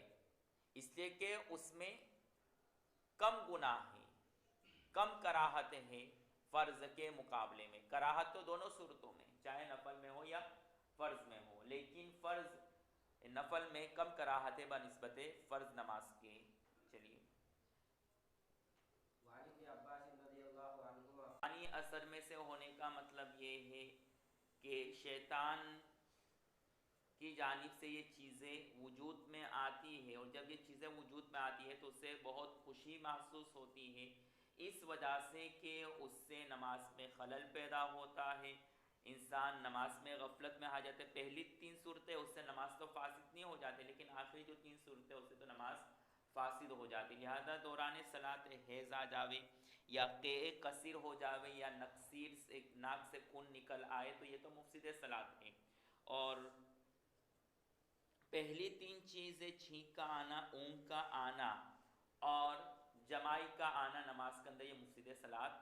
B: اس لیے کہ اس میں کم گناہ ہے، کم کراہت ہے فرض کے مقابلے میں۔ کراہت تو دونوں صورتوں میں، چاہے نفل میں ہو یا فرض میں ہو، لیکن نفل میں کم کراہت ہے بنسبت فرض نماز کے۔ چلیے،
C: وعن ابن عباس رضی اللہ عنہما
B: شیطانی اثر میں سے ہونے کا مطلب یہ ہے کہ شیطان کی جانب سے یہ چیزیں وجود میں آتی ہے، اور جب یہ چیزیں وجود میں آتی ہے تو اس سے بہت خوشی محسوس ہوتی ہے، اس وجہ سے کہ اس سے نماز میں خلل پیدا ہوتا ہے، انسان نماز میں غفلت میں آ جاتے۔ پہلی 3 صورتیں اس سے نماز تو فاسد نہیں ہو جاتی، لیکن آخری جو 3 صورتیں اس سے تو نماز فاسد ہو جاتی۔ لہذا دوران صلاۃ حیض آ جاوے یا قے کثیر ہو جاوے یا نقصیر سے ناک سے خون نکل آئے تو یہ تو مفسد صلاۃ ہے۔ اور پہلی 3 چیزیں چھینک کا آنا، اونگ کا آنا اور جمائی کا آنا نماز کے اندر یہ مفسد صلاۃ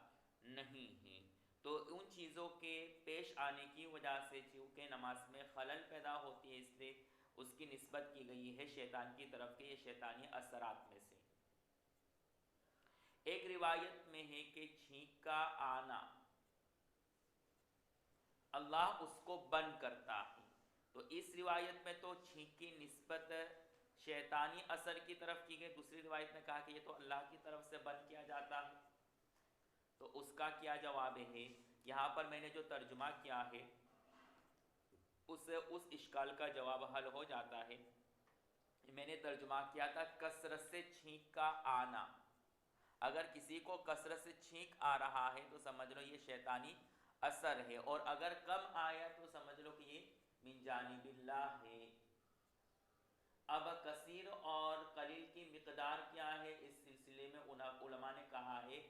B: نہیں ہے۔ تو ان چیزوں کے پیش آنے کی وجہ سے چونکہ نماز میں خلل پیدا ہوتی ہے، اس لیے اس کی نسبت کی گئی ہے شیطان کی طرف کے، یہ شیطانی اثرات میں سے۔ ایک روایت میں ہے کہ چھینک کا آنا اللہ اس کو بند کرتا ہے، تو اس روایت میں تو چھینک کی نسبت شیطانی اثر کی طرف کی گئی، دوسری روایت میں کہا کہ یہ تو اللہ کی طرف سے بند کیا جاتا ہے۔ تو اس کا کیا جواب ہے؟ یہاں پر میں نے جو ترجمہ کیا ہے اس اشکال کا جواب حل ہو جاتا ہے۔ میں نے ترجمہ کیا تھا کثرت سے چھینک کا آنا، اگر کسی کو کثرت سے چھینک آ رہا ہے تو سمجھ لو یہ شیطانی اثر ہے، اور اگر کم آیا تو سمجھ لو کہ یہ من جانب اللہ ہے۔ اب کثیر اور قلیل کی مقدار کیا ہے، اس سلسلے میں علماء نے کہا ہے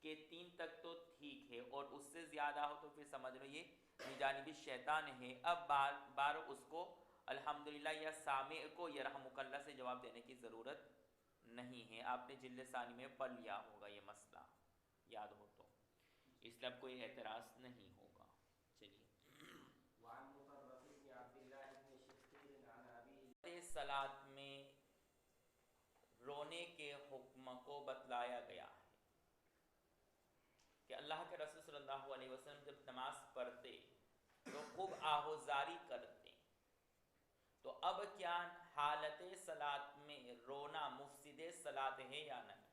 B: کہ 3 تک تو ٹھیک ہے، اور اس سے زیادہ ہو تو پھر سمجھ لو یہ من جانب الشیطان ہے۔ اب بار اس کو الحمدللہ یا سامع کو یرحمک اللہ سے جواب دینے کی ضرورت نہیں ہے، آپ نے جلد ثانی میں پڑھ لیا ہوگا یہ مسئلہ، یاد ہو تو، اس لیے اب کوئی اعتراض نہیں ہوگا۔ چلیے،
E: وعن مطرف بن عبد الله بن شقيق عن أبيه
B: صلاۃ میں رونے کے حکم کو بتلایا گیا ہے کہ اللہ کے رسول صلی اللہ علیہ وسلم جب نماز پڑھتے تو خوب آہوزاری کرتے، تو اب کیا حالت صلاۃ میں رونا مفسد صلاۃ ہے یا نہیں؟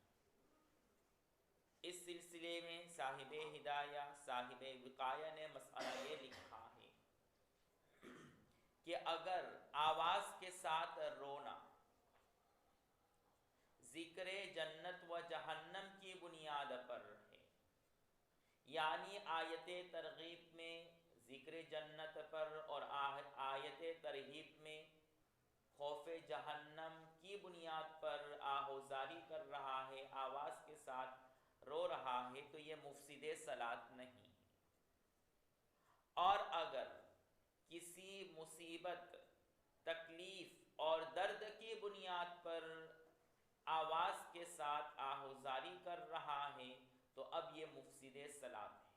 B: اس سلسلے میں صاحب ہدایہ صاحب وقایہ نے مسئلہ یہ لکھا ہے کہ اگر آواز کے ساتھ رونا ذکر جنت و جہنم کی بنیاد پر ہے، یعنی آیت ترغیب میں ذکر جنت پر اور آیت ترہیب میں خوف جہنم کی بنیاد پر آہوزاری کر رہا ہے، آواز کے ساتھ رو رہا ہے، تو یہ مفسد صلاۃ نہیں ہے۔ اور اگر کسی مصیبت، تکلیف اور درد کی بنیاد پر آواز کے ساتھ آہوزاری کر رہا ہے تو اب یہ مفسد صلاۃ ہے۔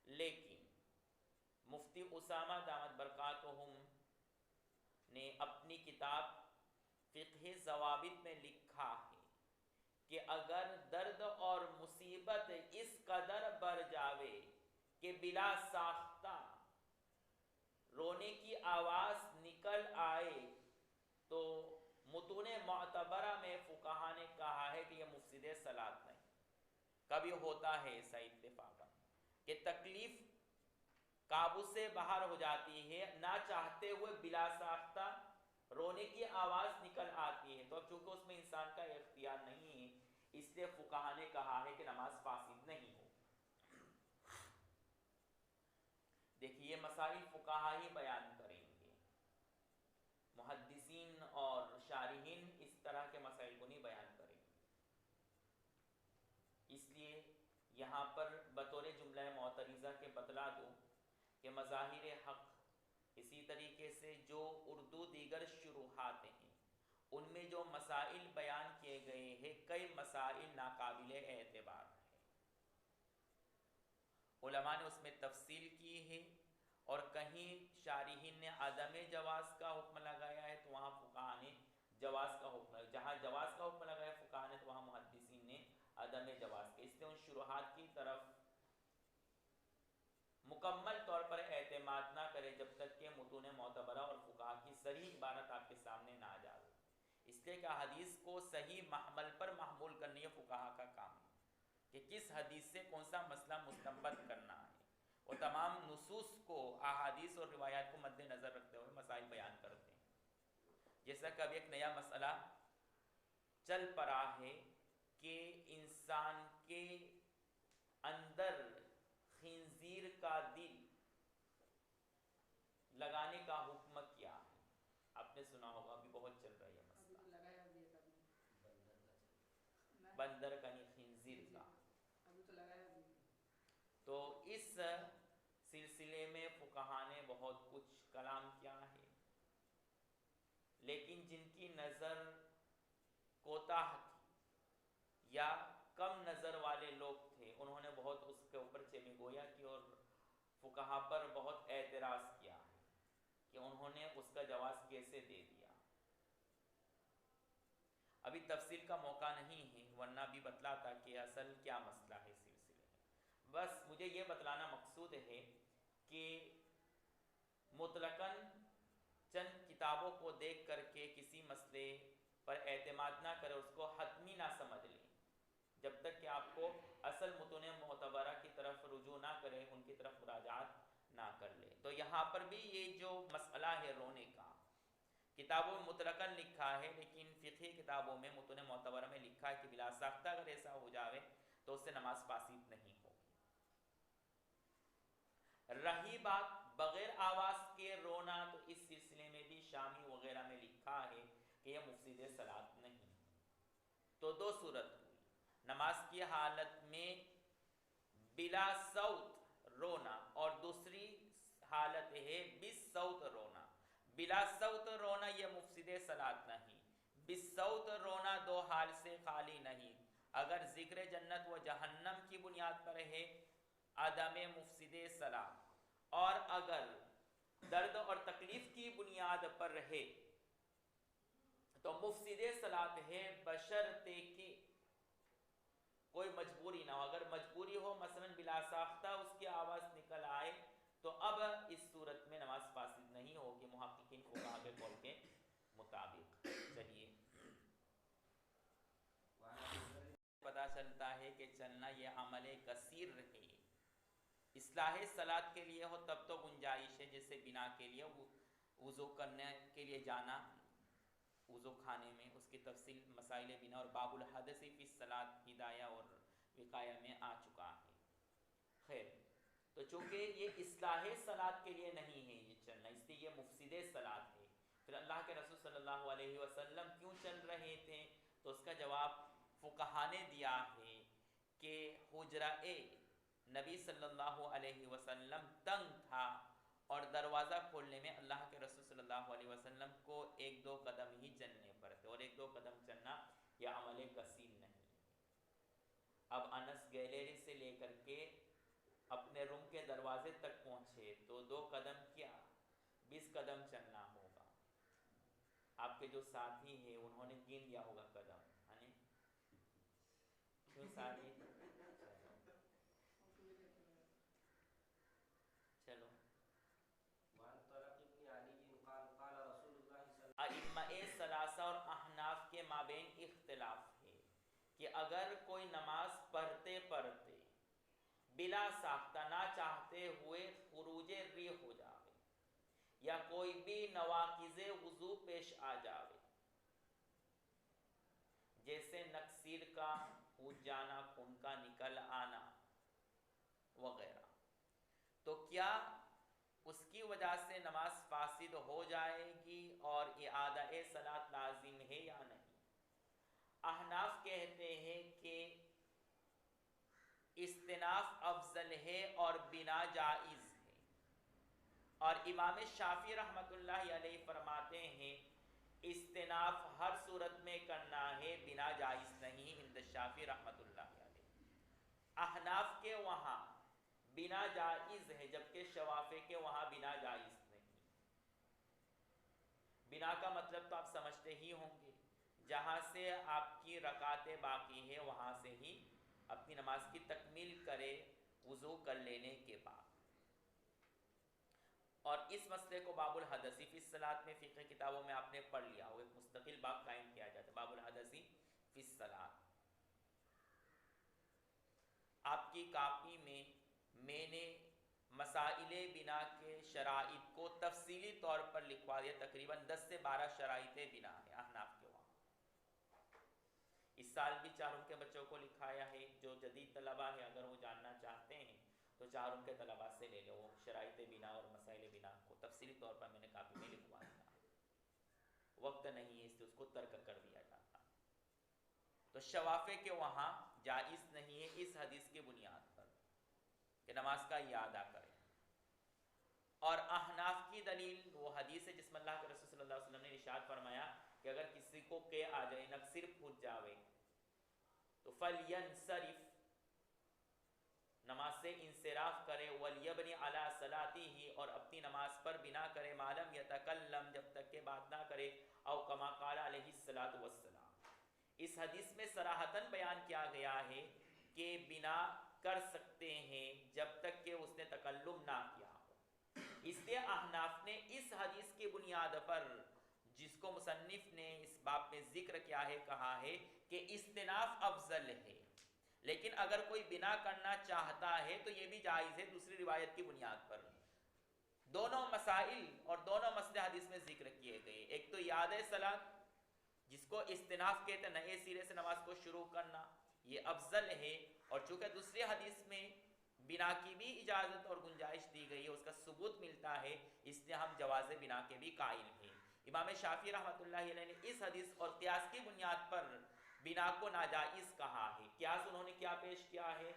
B: لیکن مفتی اسامہ دامت برکاتہم نے اپنی کتاب فقہ ضوابط میں لکھا ہے کہ اگر درد اور مصیبت اس قدر بڑھ جاوے کہ بلا ساختہ رونے کی آواز نکل آئے تو متون معتبرہ میں فقہا نے کہا ہے کہ یہ مفسد صلاۃ نہیں۔ کبھی ہوتا ہے ایسا اتفاقا کہ تکلیف قابو سے باہر ہو جاتی ہے، نہ چاہتے ہوئے بلا ساختہ رونے کی آواز نکل آتی ہے، تو اب چونکہ اس میں انسان کا اختیار نہیں ہے، اس لیے فقہا نے کہا ہے کہ نماز فاسد نہیں ہو۔ دیکھیے یہ مسائل فقہا ہی بیان کریں گے، محدثین اور شارحین اس طرح کے مسائل کو نہیں بیان کریں گے، اس لیے یہاں پر بطور جملہ معترضہ کے بتلا دو کہ مظاہر حق، اسی طریقے سے جو اردو دیگر شروحات ہیں ان میں جو مسائل بیان کیے گئے ہیں، کئی مسائل ناقابل اعتبار ہیں، علماء نے اس میں تفصیل کی ہے، اور کہیں شارحین نے عدم جواز کا حکم لگایا ہے تو وہاں فقہا نے جواز کا حکم لگایا، جہاں جواز کا حکم لگایا فقہا نے تو وہاں محدثین نے عدم جواز کے، اس لیے ان شروحات کی طرف مکمل طور پر اعتماد نہ کرے جب تک کہ متون معتبرہ اور فقہا کی صریح عبارت آپ کے سامنے نہ آ جائے، اس لیے کہ حدیث کو صحیح محمل پر محمول کرنے یہ فقہا کا کام ہے کہ کس حدیث سے کون سا مسئلہ مستنبط کرنا ہے، اور تمام نصوص کو، احادیث اور روایات کو مد نظر رکھتے ہوئے مسائل بیان کرتے ہیں۔ جیسا کہ اب ایک نیا مسئلہ چل پڑا ہے کہ انسان کے اندر خنزیر کا دل لگانے کا حکم کیا ہے، آپ نے سنا ہوگا، ابھی بہت چل رہا ہے یہ مسئلہ،
D: ابھی تو لگایا بھی ہے کبھی
B: بندر کا نہیں، خنزیر کا،
D: ابھی تو لگایا بھی ہے۔
B: تو اس سلسلے میں فقہا نے بہت کچھ کلام کیا ہے، لیکن جن کی نظر کوتاہ تھی یا کم نظر والے لوگ تھے، انہوں نے بہت اس کے اوپر چمی گویا کی اور فقہا پر بہت اعتراض کیا ہے کہ انہوں نے اس کا جواز کیسے دے دیا۔ ابھی تفصیل کا موقع نہیں ہے، ورنہ بھی بتلاتا کہ اصل کیا مسئلہ ہے اس سلسلے میں، بس مجھے یہ بتلانا مقصود ہے کہ مطلقاً چند کتابوں کو دیکھ کر کے کسی مسئلے پر اعتماد نہ کرے، اس کو حتمی نہ سمجھ لیں جب تک کہ آپ کو اصل متون معتبرہ کی طرف رجوع نہ کرے، ان کی طرف مراجعات نہ کر لے۔ تو یہاں پر بھی یہ جو مسئلہ ہے رونے کا، کتابوں میں مطلقاً لکھا ہے، لیکن فقہی کتابوں میں متون معتبرہ میں لکھا ہے کہ بلا ساختہ اگر ایسا ہو جاوے تو اس سے نماز فاسد نہیں ہوگی۔ رہی بات بغیر آواز کے رونا، تو اس سلسلے میں بھی شامی وغیرہ میں لکھا ہے کہ یہ مفسد صلاۃ نہیں۔ تو دو صورت ہوئی، نماز کی حالت میں بلا صوت رونا، اور دوسری حالت ہے بالصوت رونا۔ بلا صوت رونا یہ مفسد صلاۃ نہیں، بالصوت رونا دو حال سے خالی نہیں۔ اگر ذکر جنت و جہنم کی بنیاد پر ہے عدم مفسد صلاۃ، اور اگر درد اور تکلیف کی بنیاد پر ہے تو مفسد صلاۃ ہے، بشرطے کہ کوئی مجبوری نہ ہو۔ اگر مجبوری ہو، مثلا بلا ساختہ اس کی آواز نکل آئے، تو اب اس صورت میں نماز فاسد نہیں ہوگی محققین فقہا کے قول کے مطابق۔ چلیے، پتہ چلتا ہے کہ چلنا یہ عمل کثیر ہے۔ اصلاح صلاۃ کے لیے ہو تب تو گنجائش ہے، جیسے بنا کے لیے وضو کرنے کے لیے جانا وضو خانے میں، اس کی تفصیل مسائل بنا اور باب الحدث فی الصلاۃ ہدایہ اور وقایہ میں آ چکا ہے۔ خیر، تو چونکہ یہ اصلاح صلاۃ کے لیے نہیں ہے یہ چلنا، اس لیے یہ مفسد صلاۃ ہے۔ پھر اللہ کے رسول صلی اللہ علیہ وسلم کیوں چل رہے تھے؟ تو اس کا جواب فقہا نے دیا ہے کہ حجرہ نبی صلی اللہ علیہ وسلم تنگ تھا، اور دروازہ کھولنے میں اللہ کے رسول صلی اللہ علیہ وسلم کو ایک دو قدم ہی چلنے پڑتے، اور ایک دو قدم چلنا یہ عمل کثیر نہیں۔ اب انس گیلری سے لے کر کے اپنے روم کے دروازے تک پہنچے تو 2 قدم کیا 20 قدم چلنا ہوگا۔ آپ کے جو ساتھی ہیں انہوں نے گن لیا ہوگا قدم، کیوں ساتھی؟ چلو، ائمہ ثلاثہ اور احناف کے مابین اختلاف ہے کہ اگر کوئی نماز پڑھتے پڑھتے بلا ساختہ نہ چاہتے ہوئے خروج ریح ہو جاوے، یا کوئی بھی نواقض وضو پیش آ جاوے، جیسے نکسیر کا پھوٹ جانا، خون کا نکل آنا وغیرہ، تو کیا اس کی وجہ سے نماز فاسد ہو جائے گی اور اعادہ صلاۃ لازم ہے یا نہیں؟ احناف کہتے ہیں کہ استناف افضل ہے اور بنا جائز ہے، اور امام شافعی رحمۃ اللہ علیہ فرماتے ہیں استناف ہر صورت میں کرنا ہے، بنا جائز نہیں، عند الشافعی رحمۃ اللہ علیہ۔ احناف کے وہاں بنا جائز ہے، جبکہ شوافع کے وہاں بنا جائز نہیں۔ بنا کا مطلب تو آپ سمجھتے ہی ہوں گے، جہاں سے آپ کی رکعتیں باقی ہے وہاں سے ہی اپنی نماز کی تکمیل کرے وضو کر لینے کے بعد۔ اور اس مسئلے کو باب الحدث فی الصلاۃ میں فقہ کتابوں میں آپ نے پڑھ لیا ہو، ایک مستقل باب قائم کیا جاتا ہے باب الحدث فی الصلاۃ۔ آپ کی کاپی میں نے مسائل بنا کے شرائط کو تفصیلی طور پر لکھوا دیا، تقریباً 10 سے 12 شرائط بنا ہے احناف کے وہاں۔ اس سال بھی چاروں کے بچوں کو لکھایا ہے، جو جدید طلبہ ہیں اگر وہ جاننا چاہتے ہیں تو چاروں کے طلبہ سے لے لو، شرائط بنا اور مسائل بنا کو تفصیلی طور پر میں نے کاپی میں لکھوا دیا، وقت نہیں ہے اس لیے اس کو ترک کر دیا جاتا۔ تو شوافع کے وہاں جائز نہیں ہے اس حدیث کی بنیاد پر کہ نماز کا اعادہ کرے، اور احناف کی دلیل وہ حدیث ہے جس میں اللہ کے رسول صلی اللہ علیہ وسلم نے ارشاد فرمایا کہ اگر کسی کو کہ آ جائے، نکسر پھوٹ جاوے، تو فَلْيَنْصَرِفْ، نماز سے انصراف کرے، وَلْيَبْنِ عَلَى صَلَاتِهِ، اور اپنی نماز پر بنا کرے، مَا لَمْ يَتَكَلَّمْ، جب تک کہ بات نہ کرے، او کما قال علیہ الصلاۃ والسلام۔ اس حدیث میں صراحتاً بیان کیا گیا ہے کہ بنا کر سکتے ہیں جب تک کہ اس نے تکلم نہ کیا ہو۔ اس لیے احناف نے اس حدیث کی بنیاد پر، جس کو مصنف نے اس باب میں ذکر کیا ہے، کہا ہے کہ استناف افضل ہے، لیکن اگر کوئی بنا کرنا چاہتا ہے تو یہ بھی جائز ہے دوسری روایت کی بنیاد پر، دونوں مسائل اور دونوں مسئلے حدیث میں ذکر کیے گئے. ایک تو یاد صلاۃ جس کو استناف کہتے ہیں، نئے سرے سے نماز کو شروع کرنا، یہ افضل ہے. اور چونکہ دوسری حدیث میں بنا کی بھی اجازت اور گنجائش دی گئی ہے، اس کا ثبوت ملتا ہے، اس لیے ہم جواز بنا کے بھی قائل ہیں. امام شافعی رحمۃ اللہ علیہ نے اس حدیث اور قیاس کی بنیاد پر بنا کو ناجائز کہا ہے. قیاس انہوں نے کیا پیش کیا ہے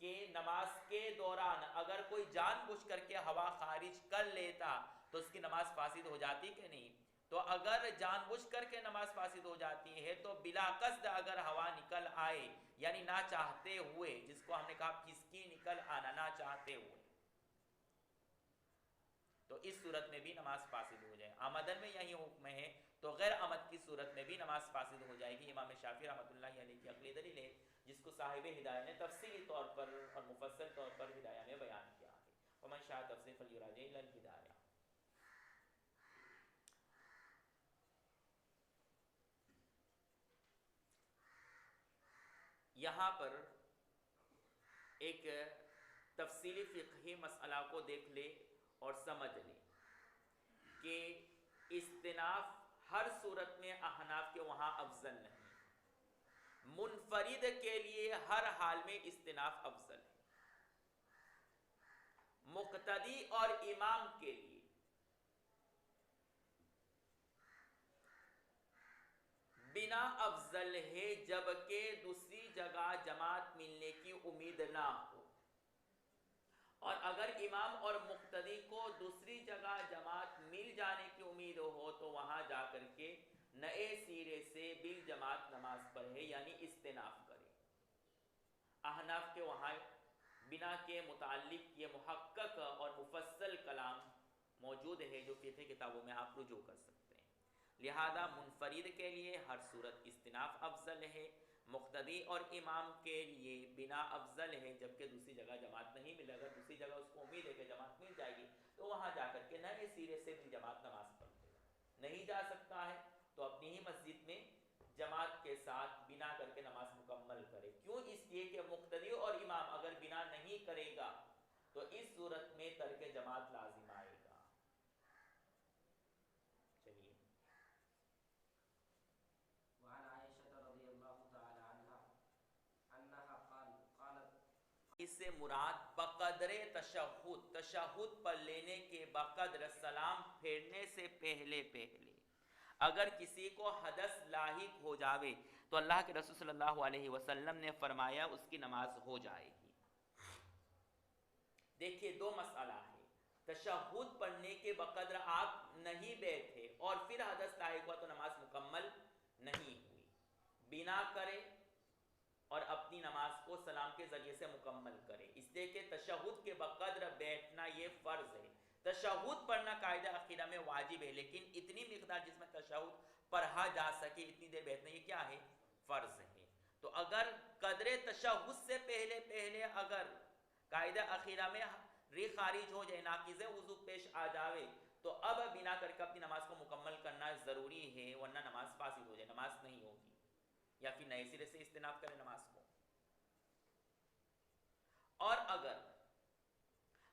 B: کہ نماز کے دوران اگر کوئی جان بوجھ کر کے ہوا خارج کر لیتا تو اس کی نماز فاسد ہو جاتی کہ نہیں؟ تو اگر جان بوجھ کر کے نماز فاسد ہو جاتی ہے تو بلا قصد اگر ہوا نکل آئے، یعنی نہ چاہتے ہوئے، جس کو ہم نے کہا پھسکی نکل آنا، نہ چاہتے ہوئے، تو اس صورت میں بھی نماز فاسد ہو جائے. آمدن میں یہی حکم ہے، تو غیر آمد کی صورت میں بھی نماز فاسد ہو جائے گی. امام شافعی رحمۃ اللہ علیہ کی عقلی دلیل ہے، جس کو صاحب ہدایہ نے تفصیلی طور پر اور مفصل طور پر ہدایہ میں بیان کیا ہے. ومن شاء تفصیل فلیراجع الی الہدایہ. یہاں پر ایک تفصیلی فقہی مسئلہ کو دیکھ لے اور سمجھ لے کہ استناف ہر صورت میں احناف کے وہاں افضل نہیں، منفرد کے لیے ہر حال میں استناف افضل ہے. مقتدی اور امام کے لیے بنا افضل ہے، جبکہ دوسری جگہ جماعت ملنے کی امید نہ ہو. اور اگر امام اور مقتدی کو دوسری جگہ جماعت مل جانے کی امید ہو تو وہاں جا کر کے نئے سرے سے بالجماعت نماز پڑھے، یعنی استناف کرے. احناف کے وہاں بنا کے متعلق یہ محقق اور مفصل کلام موجود ہے جو فقہ کتابوں میں آپ رجوع کر سکتے ہیں. لہذا منفرد کے لیے ہر صورت استناف افضل ہے، مقتدی اور امام کے لیے بنا افضل ہے، جبکہ دوسری جگہ جماعت نہیں ملے. اگر دوسری جگہ اس کو امید ہے کہ جماعت مل جائے گی تو وہاں جا کر کے نئے سرے سے بھی جماعت نماز پڑھ لے. نہیں جا سکتا ہے تو اپنی ہی مسجد میں جماعت کے ساتھ بنا کر کے نماز مکمل کرے. کیوں؟ اس لیے کہ مقتدی اور امام اگر بنا نہیں کرے گا تو اس صورت میں ترک جماعت لازم آئے گا. چلیے.
E: وعن عائشة رضی اللہ تعالی عنہ انہا قالت
B: اس سے مراد بقدر تشہد، تشہد پر لینے کے بقدر سلام پھیرنے سے پہلے اگر کسی کو حدث لاحق ہو جاوے تو اللہ کے رسول صلی اللہ علیہ وسلم نے فرمایا اس کی نماز ہو جائے گی. دیکھیے دو مسئلہ ہے. تشہد پڑھنے کے بقدر آپ نہیں بیٹھے اور پھر حدث لاحق ہوا تو نماز مکمل نہیں ہوئی. بنا کرے اور اپنی نماز کو سلام کے ذریعے سے مکمل کرے، اس لیے کہ تشہد کے بقدر بیٹھنا یہ فرض ہے. تشہد پڑھنا قاعدہ عقیدہ میں واجب ہے، لیکن اتنی مقدار جس میں تشہد پڑھا جا سکے اتنی دیر بیٹھنا یہ کیا ہے؟ فرض ہے. تو اگر قدر تشہد سے پہلے اگر قاعدہ عقیدہ میں ری خارج ہو جائے، ناقض وضو پیش آ جاوے، تو اب بنا کر کے اپنی نماز کو مکمل کرنا ضروری ہے، ورنہ نماز فاسد ہو جائے، نماز نہیں ہوگی. یا پھر نئے سرے سے استناف کرے نماز کو. اور اگر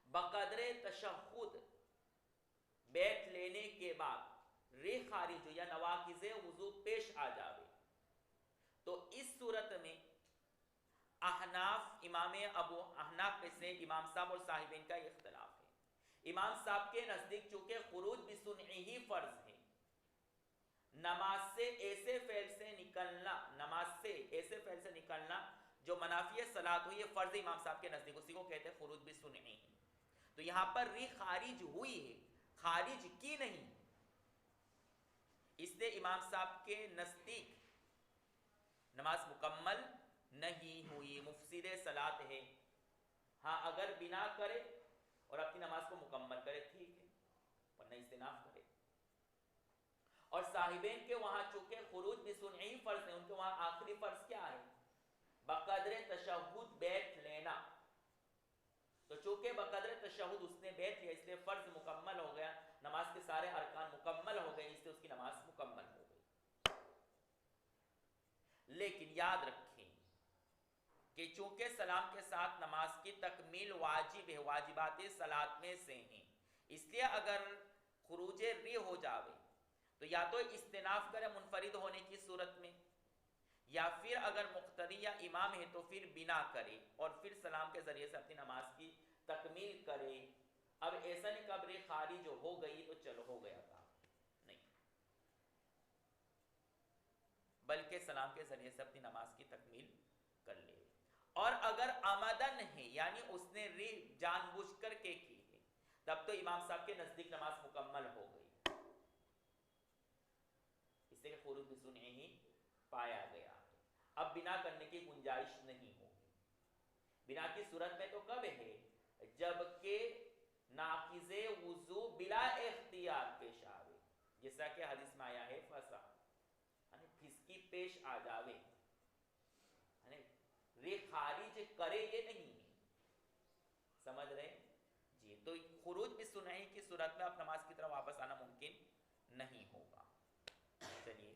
B: بقدر تشہد بیٹھ لینے کے بعد ری خارج ہو یا نواقض وضو پیش آ جاوے تو اس صورت میں احناف میں سے امام صاحب اور صاحبین کا اختلاف ہے. امام صاحب کے نزدیک چونکہ خروج بسنعہ فرض ہے، نماز سے ایسے فعل سے نکلنا جو منافی صلاۃ ہو، یہ فرض امام صاحب کے نزدیک، اسی کو کہتے ہیں خروج بسنعہ. تو یہاں پر ری خارج ہوئی ہے، خارج کی نہیں، اس لیے امام صاحب کے نزدیک نماز مکمل نہیں ہوئی، مفسد صلاۃ ہے. ہاں اگر بنا کرے اور اپنی نماز کو مکمل کرے ٹھیک ہے، ورنہ استناف کرے. اور صاحبین کے وہاں چونکہ خروج بسنعہ فرض ہے، ان کے وہاں آخری فرض کیا ہے؟ بقدر تشہد بیٹھ لینا. تو چونکہ بقدر تشہد اس نے بیٹھ لیا، اس لیے فرض مکمل ہو گیا، نماز کے سارے ارکان مکمل ہو گئے، اس لیے اس کی نماز مکمل ہو گئی. لیکن یاد رکھیں کہ چونکہ سلام کے ساتھ نماز کی تکمیل واجب ہے، واجبات صلاۃ میں سے ہیں، اس لیے اگر خروج ری ہو جاوے تو یا تو استناف کرے منفرد ہونے کی صورت میں، یا پھر اگر مقتدی یا امام ہے تو پھر بنا کرے اور پھر سلام کے ذریعے سے اپنی نماز کی تکمیل کرے۔ اب ایسا نہیں کہ اب ری خارج ہو گئی تو چلو ہو گیا تھا، نہیں، بلکہ سلام کے ذریعے سے اپنی نماز کی تکمیل کر لے۔ اور اگر آمدن ہے یعنی اس نے ری جان بوجھ کر کے کی ہے، تب تو امام صاحب کے نزدیک نماز مکمل ہو گئی، اس سے خروج بسنع ہی پایا گیا ہے۔ اب بنا کرنے کی گنجائش نہیں ہوگی۔ بنا کی صورت میں تو کب ہے؟ جبکہ ناقض وضو بلا اختیار پیش آوے، جیسا کہ حدیث میں آیا ہے فسا یعنی پھسکی پیش آ جاوے، یعنی ری خارج کرے یہ نہیں ہے، سمجھ رہے جی؟ تو خروج بسنعی کی صورت میں اب نماز کی طرف واپس آنا ممکن نہیں ہوگا۔ چلیے